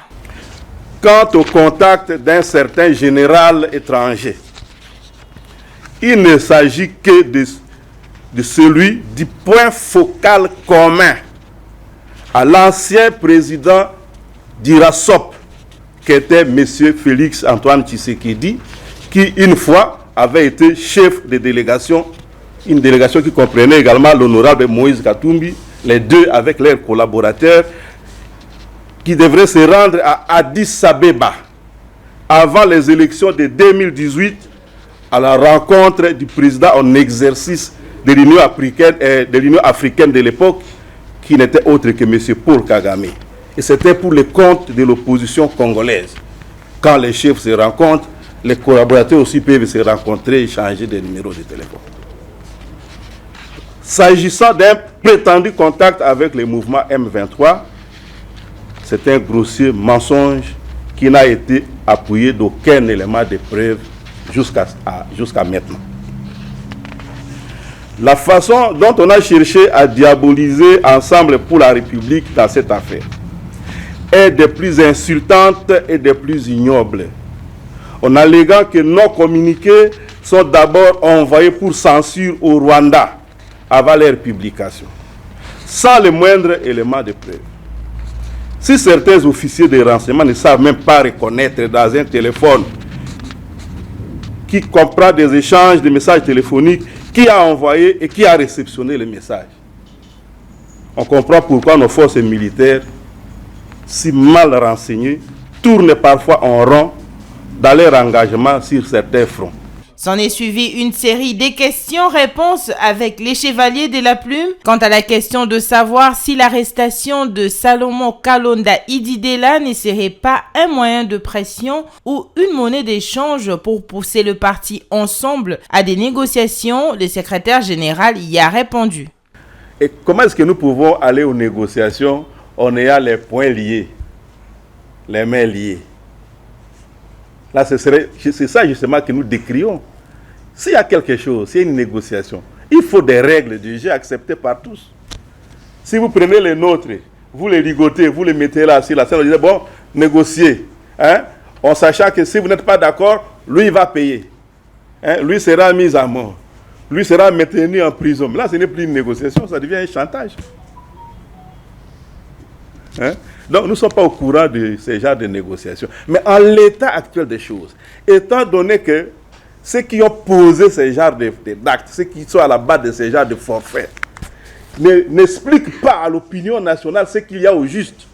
Quant au contact d'un certain général étranger, il ne s'agit que de celui du point focal commun à l'ancien président d'IRASOP, qui était M. Félix Antoine Tshisekedi, qui une fois avait été chef de délégation, une délégation qui comprenait également l'honorable Moïse Katumbi, les deux avec leurs collaborateurs, qui devraient se rendre à Addis Abeba avant les élections de 2018 à la rencontre du président en exercice de l'Union africaine de l'époque, qui n'était autre que M. Paul Kagame. Et c'était pour le compte de l'opposition congolaise. Quand les chefs se rencontrent, les collaborateurs aussi peuvent se rencontrer et changer de numéro de téléphone. S'agissant d'un prétendu contact avec le mouvement M23, c'est un grossier mensonge qui n'a été appuyé d'aucun élément de preuve jusqu'à maintenant. La façon dont on a cherché à diaboliser Ensemble pour la République dans cette affaire est des plus insultantes et des plus ignobles, en alléguant que nos communiqués sont d'abord envoyés pour censure au Rwanda avant leur publication, sans le moindre élément de preuve. Si certains officiers de renseignement ne savent même pas reconnaître dans un téléphone qui comprend des échanges de messages téléphoniques, qui a envoyé et qui a réceptionné les messages, on comprend pourquoi nos forces militaires, si mal renseignées, tournent parfois en rond dans leur engagement sur certains fronts. S'en est suivi une série de questions-réponses avec les chevaliers de la plume quant à la question de savoir si l'arrestation de Salomon Kalonda Ididela ne serait pas un moyen de pression ou une monnaie d'échange pour pousser le parti Ensemble à des négociations. Le secrétaire général y a répondu. Et comment est-ce que nous pouvons aller aux négociations en ayant les poings liés, les mains liées? Là, c'est ça justement que nous décrions. S'il y a quelque chose, s'il y a une négociation, il faut des règles du jeu acceptées par tous. Si vous prenez les nôtres, vous les ligotez, vous les mettez là, sur la scène, vous dites, bon, négociez, hein, en sachant que si vous n'êtes pas d'accord, lui, il va payer. Hein? Lui sera mis à mort. Lui sera maintenu en prison. Mais là, ce n'est plus une négociation, ça devient un chantage. Hein? Donc, nous ne sommes pas au courant de ce genre de négociations. Mais en l'état actuel des choses, étant donné que ceux qui ont posé ce genre d'actes, ceux qui sont à la base de ce genre de forfaits, n'expliquent pas à l'opinion nationale ce qu'il y a au juste,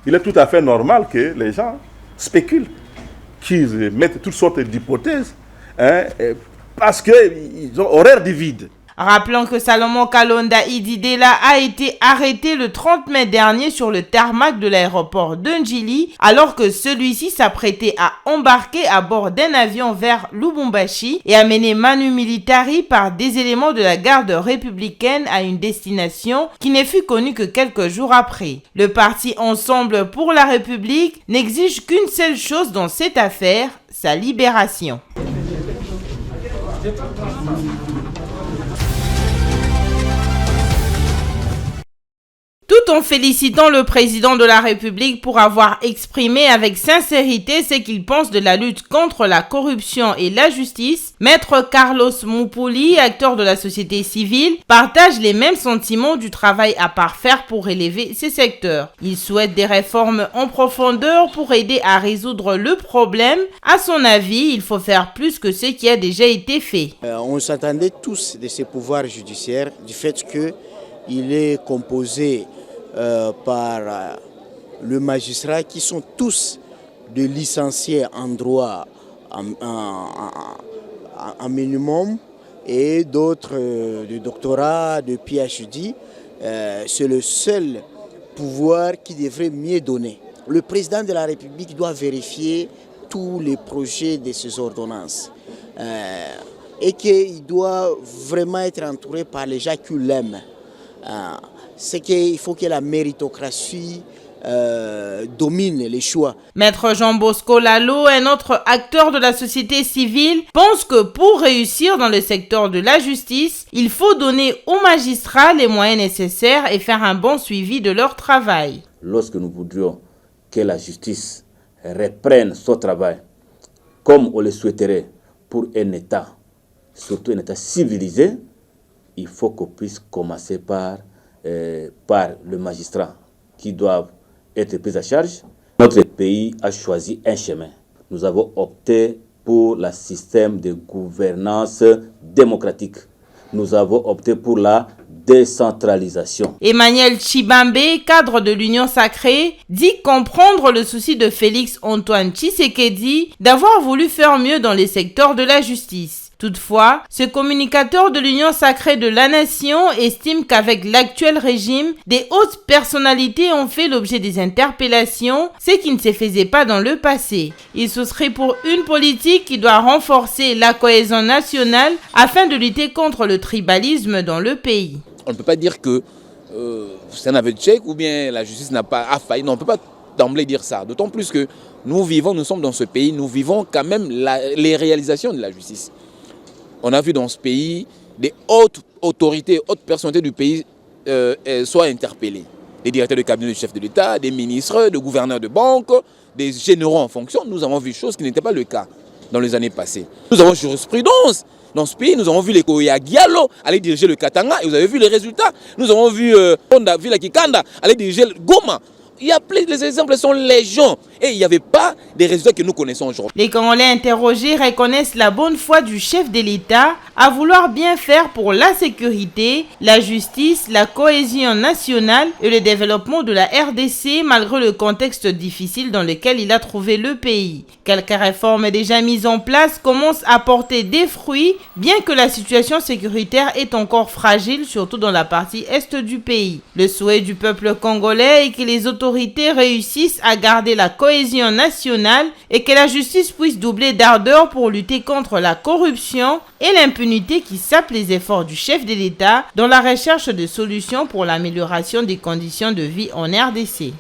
il est tout à fait normal que les gens spéculent, qu'ils mettent toutes sortes d'hypothèses, hein, parce qu'ils ont horreur du vide. Rappelons que Salomon Kalonda Ididela a été arrêté le 30 mai dernier sur le tarmac de l'aéroport de Njili, alors que celui-ci s'apprêtait à embarquer à bord d'un avion vers Lubumbashi et amener Manu Militari par des éléments de la garde républicaine à une destination qui ne fut connue que quelques jours après. Le parti Ensemble pour la République n'exige qu'une seule chose dans cette affaire, sa libération. Tout en félicitant le président de la République pour avoir exprimé avec sincérité ce qu'il pense de la lutte contre la corruption et la justice, Maître Carlos Mupuli, acteur de la société civile, partage les mêmes sentiments du travail à parfaire pour élever ces secteurs. Il souhaite des réformes en profondeur pour aider à résoudre le problème. À son avis, il faut faire plus que ce qui a déjà été fait. On s'attendait tous de ces pouvoirs judiciaires du fait qu'il est composé par le magistrat qui sont tous des licenciés en droit en minimum et d'autres de doctorat, de PhD. C'est le seul pouvoir qui devrait mieux donner. Le président de la République doit vérifier tous les projets de ces ordonnances et qu'il doit vraiment être entouré par les gens qui l'aiment. C'est qu'il faut que la méritocratie domine les choix. Maître Jean Bosco Lalo, un autre acteur de la société civile, pense que pour réussir dans le secteur de la justice, il faut donner aux magistrats les moyens nécessaires et faire un bon suivi de leur travail. Lorsque nous voudrions que la justice reprenne son travail comme on le souhaiterait pour un État, surtout un État civilisé, il faut qu'on puisse commencer par le magistrat qui doivent être pris à charge. Notre pays a choisi un chemin. Nous avons opté pour le système de gouvernance démocratique. Nous avons opté pour la décentralisation. Emmanuel Chibambe, cadre de l'Union Sacrée, dit comprendre le souci de Félix Antoine Tshisekedi d'avoir voulu faire mieux dans les secteurs de la justice. Toutefois, ce communicateur de l'Union Sacrée de la Nation estime qu'avec l'actuel régime, des hautes personnalités ont fait l'objet des interpellations, ce qui ne se faisait pas dans le passé. Il souscrit pour une politique qui doit renforcer la cohésion nationale afin de lutter contre le tribalisme dans le pays. On ne peut pas dire que c'est un aveu de chèque ou bien la justice n'a pas failli. Non, on ne peut pas d'emblée dire ça. D'autant plus que nous sommes dans ce pays, nous vivons quand même les réalisations de la justice. On a vu dans ce pays des hautes autorités, hautes personnalités du pays soient interpellées. Des directeurs de cabinet du chef de l'État, des ministres, des gouverneurs de banque, des généraux en fonction. Nous avons vu choses qui n'étaient pas le cas dans les années passées. Nous avons jurisprudence. Dans ce pays, nous avons vu les Koya Gialo aller diriger le Katanga et vous avez vu les résultats. Nous avons vu Honda Villa Kikanda aller diriger le Goma. Les exemples sont légion et il n'y avait pas des résultats que nous connaissons aujourd'hui. Les Congolais interrogés reconnaissent la bonne foi du chef de l'État à vouloir bien faire pour la sécurité, la justice, la cohésion nationale et le développement de la RDC malgré le contexte difficile dans lequel il a trouvé le pays. Quelques réformes déjà mises en place commencent à porter des fruits, bien que la situation sécuritaire est encore fragile, surtout dans la partie est du pays. Le souhait du peuple congolais est que les autorités réussissent à garder la cohésion nationale et que la justice puisse doubler d'ardeur pour lutter contre la corruption et l'impunité qui sape les efforts du chef de l'État dans la recherche de solutions pour l'amélioration des conditions de vie en RDC.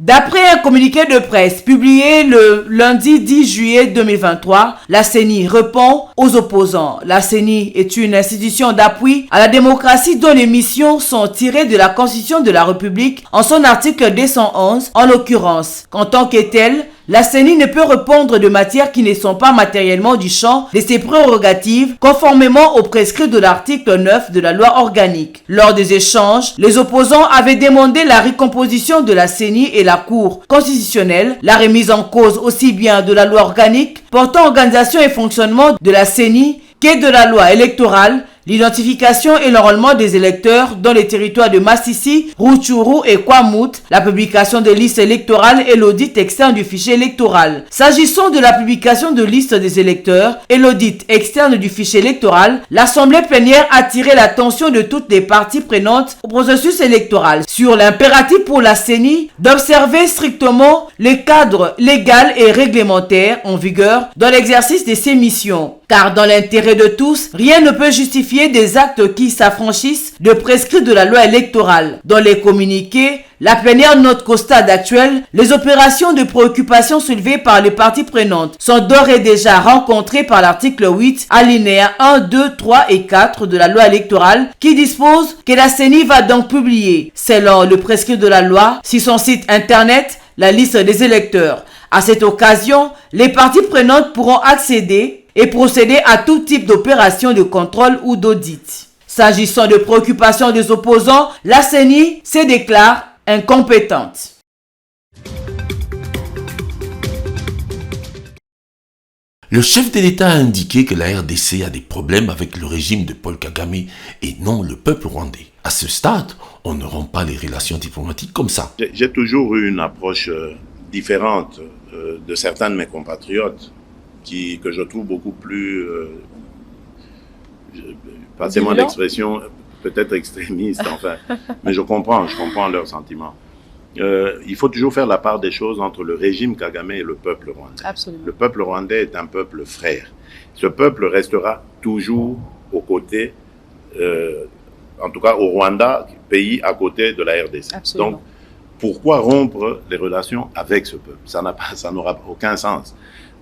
D'après un communiqué de presse publié le lundi 10 juillet 2023, la CENI répond aux opposants. La CENI est une institution d'appui à la démocratie dont les missions sont tirées de la Constitution de la République en son article 211 en l'occurrence. En tant que telle, la CENI ne peut répondre de matières qui ne sont pas matériellement du champ de ses prérogatives, conformément aux prescrits de l'article 9 de la loi organique. Lors des échanges, les opposants avaient demandé la recomposition de la CENI et la Cour constitutionnelle, la remise en cause aussi bien de la loi organique portant organisation et fonctionnement de la CENI que de la loi électorale, l'identification et l'enrôlement des électeurs dans les territoires de Massissi, Rutshuru et Kwamut, la publication des listes électorales et l'audit externe du fichier électoral. S'agissant de la publication de listes des électeurs et l'audit externe du fichier électoral, l'Assemblée plénière a attiré l'attention de toutes les parties prenantes au processus électoral sur l'impératif pour la CENI d'observer strictement les cadres légal et réglementaires en vigueur dans l'exercice de ses missions. Car dans l'intérêt de tous, rien ne peut justifier des actes qui s'affranchissent de prescrits de la loi électorale. Dans les communiqués, la plénière note qu'au stade actuel, les opérations de préoccupation soulevées par les parties prenantes sont d'ores et déjà rencontrées par l'article 8, alinéa 1, 2, 3 et 4 de la loi électorale qui dispose que la CENI va donc publier, selon le prescrit de la loi, sur son site internet, la liste des électeurs. À cette occasion, les parties prenantes pourront accéder et procéder à tout type d'opération de contrôle ou d'audit. S'agissant de préoccupations des opposants, la CENI se déclare incompétente. Le chef de l'État a indiqué que la RDC a des problèmes avec le régime de Paul Kagame et non le peuple rwandais. À ce stade, on ne rompt pas les relations diplomatiques comme ça. J'ai toujours eu une approche différente de certains de mes compatriotes que je trouve beaucoup plus, passez-moi l'expression, peut-être extrémiste, enfin, mais je comprends leurs sentiments. Il faut toujours faire la part des choses entre le régime Kagame et le peuple rwandais. Absolument. Le peuple rwandais est un peuple frère. Ce peuple restera toujours aux côtés, en tout cas au Rwanda, pays à côté de la RDC. Absolument. Donc, pourquoi rompre les relations avec ce peuple? Ça n'aura aucun sens.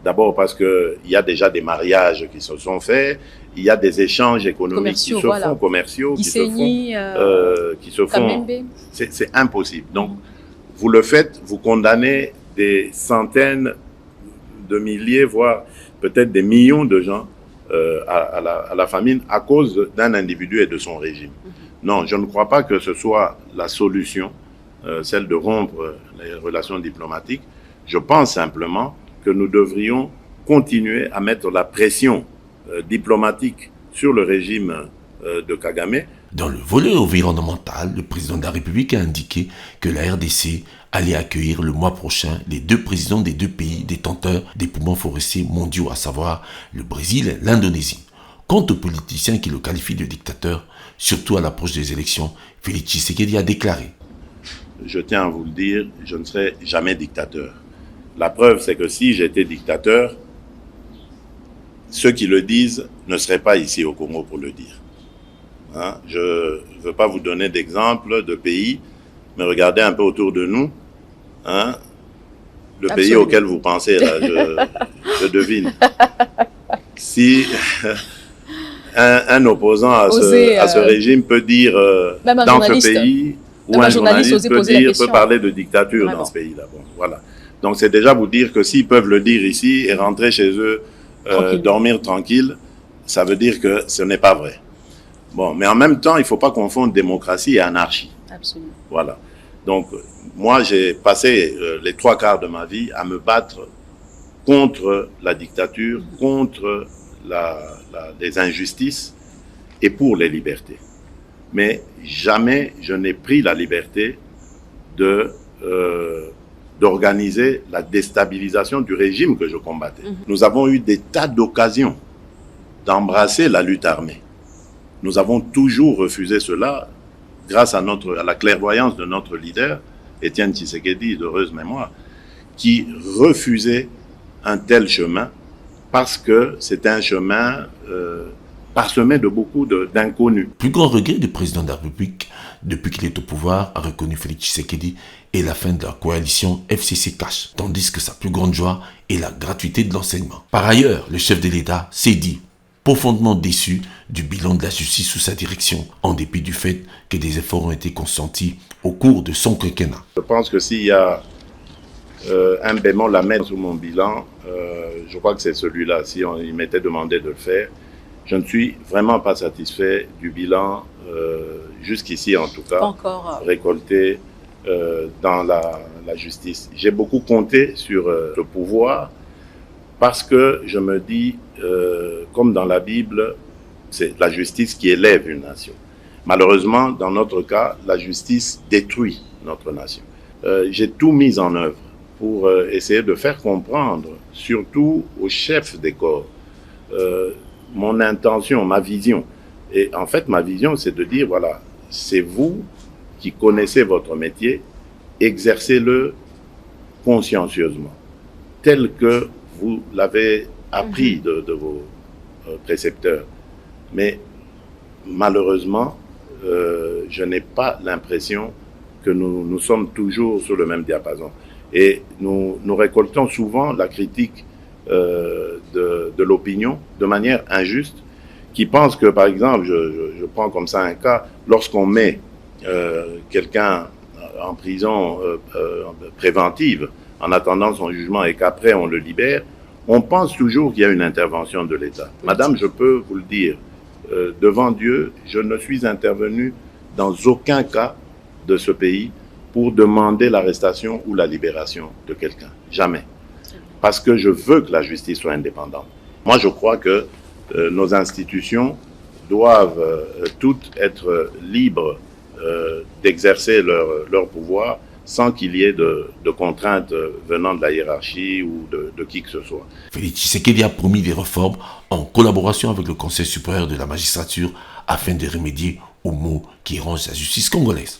D'abord parce qu'il y a déjà des mariages qui se sont faits, il y a des échanges économiques qui se font, commerciaux, qui se font. C'est impossible. Donc, vous le faites, vous condamnez des centaines de milliers, voire peut-être des millions de gens à la famine à cause d'un individu et de son régime. Non, je ne crois pas que ce soit la solution, celle de rompre les relations diplomatiques. Je pense simplement que nous devrions continuer à mettre la pression diplomatique sur le régime de Kagame. Dans le volet environnemental, le président de la République a indiqué que la RDC allait accueillir le mois prochain les deux présidents des deux pays détenteurs des poumons forestiers mondiaux, à savoir le Brésil et l'Indonésie. Quant aux politiciens qui le qualifient de dictateur, surtout à l'approche des élections, Félix Tshisekedi a déclaré: je tiens à vous le dire, je ne serai jamais dictateur. La preuve, c'est que si j'étais dictateur, ceux qui le disent ne seraient pas ici au Congo pour le dire. Hein? Je ne veux pas vous donner d'exemples de pays, mais regardez un peu autour de nous. Hein? Le pays auquel vous pensez, là, je devine. Si un opposant à ce régime peut dire dans ce pays, ou un journaliste peut parler de dictature dans ce pays-là. Bon, voilà. Donc c'est déjà vous dire que s'ils peuvent le dire ici et rentrer chez eux, dormir tranquille, ça veut dire que ce n'est pas vrai. Bon, mais en même temps, il ne faut pas confondre démocratie et anarchie. Absolument. Voilà. Donc, moi, j'ai passé les 3/4 de ma vie à me battre contre la dictature, contre les injustices et pour les libertés. Mais jamais je n'ai pris la liberté d'organiser la déstabilisation du régime que je combattais. Nous avons eu des tas d'occasions d'embrasser la lutte armée. Nous avons toujours refusé cela grâce à la clairvoyance de notre leader, Étienne Tshisekedi, d'heureuse mémoire, qui refusait un tel chemin parce que c'était un chemin parsemé de beaucoup d'inconnus. Plus grand regret du président de la République, depuis qu'il est au pouvoir, a reconnu Félix Tshisekedi, est la fin de la coalition FCC-Cash, tandis que sa plus grande joie est la gratuité de l'enseignement. Par ailleurs, le chef de l'État s'est dit profondément déçu du bilan de la justice sous sa direction, en dépit du fait que des efforts ont été consentis au cours de son quinquennat. Je pense que s'il y a un bémol à mettre sur mon bilan, je crois que c'est celui-là. Si il m'était demandé de le faire, je ne suis vraiment pas satisfait du bilan, jusqu'ici en tout cas, récolté dans la justice. J'ai beaucoup compté sur le pouvoir parce que je me dis, comme dans la Bible, c'est la justice qui élève une nation. Malheureusement, dans notre cas, la justice détruit notre nation. J'ai tout mis en œuvre pour essayer de faire comprendre, surtout aux chefs des corps, mon intention, ma vision. Et en fait, ma vision, c'est de dire, voilà, c'est vous qui connaissez votre métier, exercez-le consciencieusement, tel que vous l'avez appris de vos précepteurs. Mais malheureusement, je n'ai pas l'impression que nous sommes toujours sur le même diapason. Et nous récoltons souvent la critique de l'opinion de manière injuste, qui pense que, par exemple, je prends comme ça un cas, lorsqu'on met quelqu'un en prison préventive en attendant son jugement et qu'après on le libère, on pense toujours qu'il y a une intervention de l'État. Madame, je peux vous le dire, devant Dieu, je ne suis intervenu dans aucun cas de ce pays pour demander l'arrestation ou la libération de quelqu'un. Jamais. Parce que je veux que la justice soit indépendante. Moi, je crois que nos institutions doivent toutes être libres d'exercer leur pouvoir sans qu'il y ait de contraintes venant de la hiérarchie ou de qui que ce soit. Félix Tshisekedi a promis des réformes en collaboration avec le Conseil supérieur de la magistrature afin de remédier aux maux qui rongent la justice congolaise.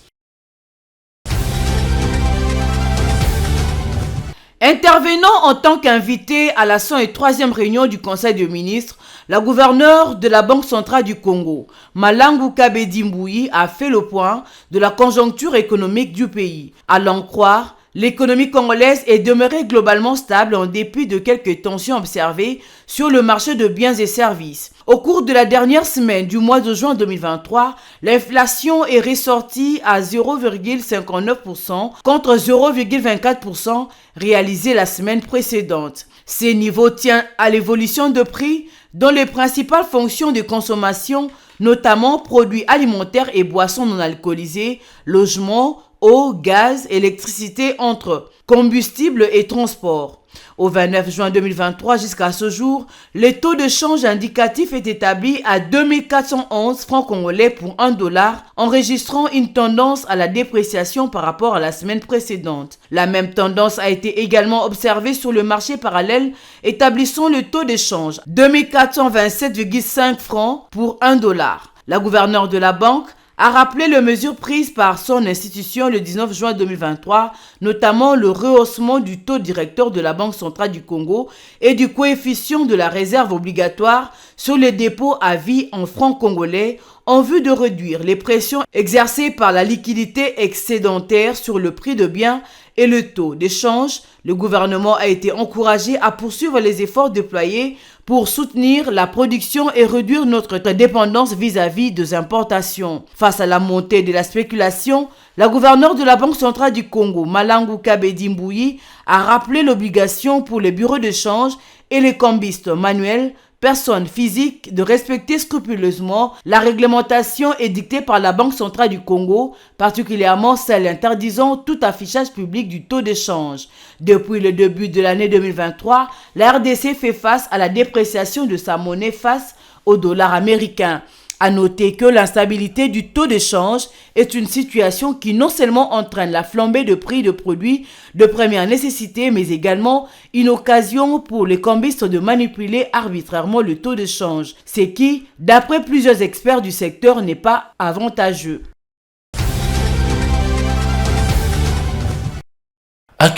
Intervenant en tant qu'invité à la 103e réunion du Conseil des ministres, la gouverneure de la Banque centrale du Congo, Malangu Kabedi Mbouyi, a fait le point de la conjoncture économique du pays. À l'en croire, l'économie congolaise est demeurée globalement stable en dépit de quelques tensions observées sur le marché de biens et services. Au cours de la dernière semaine du mois de juin 2023, l'inflation est ressortie à 0,59% contre 0,24% réalisé la semaine précédente. Ces niveaux tiennent à l'évolution de prix dans les principales fonctions de consommation, notamment produits alimentaires et boissons non alcoolisées, logements, eau, gaz, électricité entre combustible et transport. Au 29 juin 2023 jusqu'à ce jour, le taux de change indicatif est établi à 2411 francs congolais pour $1, enregistrant une tendance à la dépréciation par rapport à la semaine précédente. La même tendance a été également observée sur le marché parallèle, établissant le taux de change 2427,5 francs pour $1. La gouverneure de la banque a rappelé les mesures prises par son institution le 19 juin 2023, notamment le rehaussement du taux directeur de la Banque centrale du Congo et du coefficient de la réserve obligatoire sur les dépôts à vie en francs congolais en vue de réduire les pressions exercées par la liquidité excédentaire sur le prix de biens et le taux d'échange. Le gouvernement a été encouragé à poursuivre les efforts déployés pour soutenir la production et réduire notre dépendance vis-à-vis des importations. Face à la montée de la spéculation, la gouverneure de la Banque centrale du Congo, Malangu Kabedi Mbouyi, a rappelé l'obligation pour les bureaux de change et les cambistes manuels, personnes physiques, de respecter scrupuleusement la réglementation édictée par la Banque centrale du Congo, particulièrement celle interdisant tout affichage public du taux d'échange. Depuis le début de l'année 2023, la RDC fait face à la dépréciation de sa monnaie face au dollar américain. À noter que l'instabilité du taux d'échange est une situation qui non seulement entraîne la flambée de prix de produits de première nécessité, mais également une occasion pour les cambistes de manipuler arbitrairement le taux d'échange, ce qui, d'après plusieurs experts du secteur, n'est pas avantageux.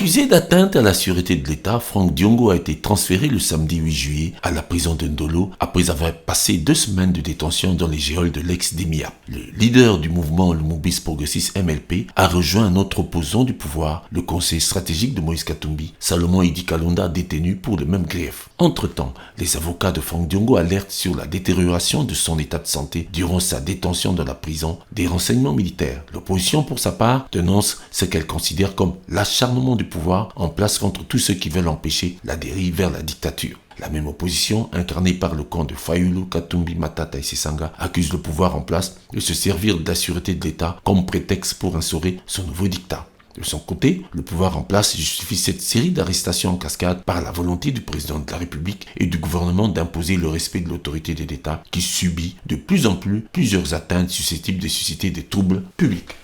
Accusé d'atteinte à la sûreté de l'État, Franck Diongo a été transféré le samedi 8 juillet à la prison de Ndolo après avoir passé 2 semaines de détention dans les geôles de l'ex-DEMIAP. Le leader du mouvement Lumumba progressiste MLP a rejoint un autre opposant du pouvoir, le conseiller stratégique de Moïse Katumbi, Salomon Idi Kalonda, détenu pour le même grief. Entre-temps, les avocats de Franck Diongo alertent sur la détérioration de son état de santé durant sa détention dans la prison des renseignements militaires. L'opposition, pour sa part, dénonce ce qu'elle considère comme l'acharnement du pouvoir en place contre tous ceux qui veulent empêcher la dérive vers la dictature. La même opposition, incarnée par le camp de Fayulu, Katumbi, Matata et Sesanga, accuse le pouvoir en place de se servir de la sûreté de l'État comme prétexte pour instaurer son nouveau dictat. De son côté, le pouvoir en place justifie cette série d'arrestations en cascade par la volonté du président de la République et du gouvernement d'imposer le respect de l'autorité de l'État qui subit de plus en plus plusieurs atteintes susceptibles de susciter des troubles publics.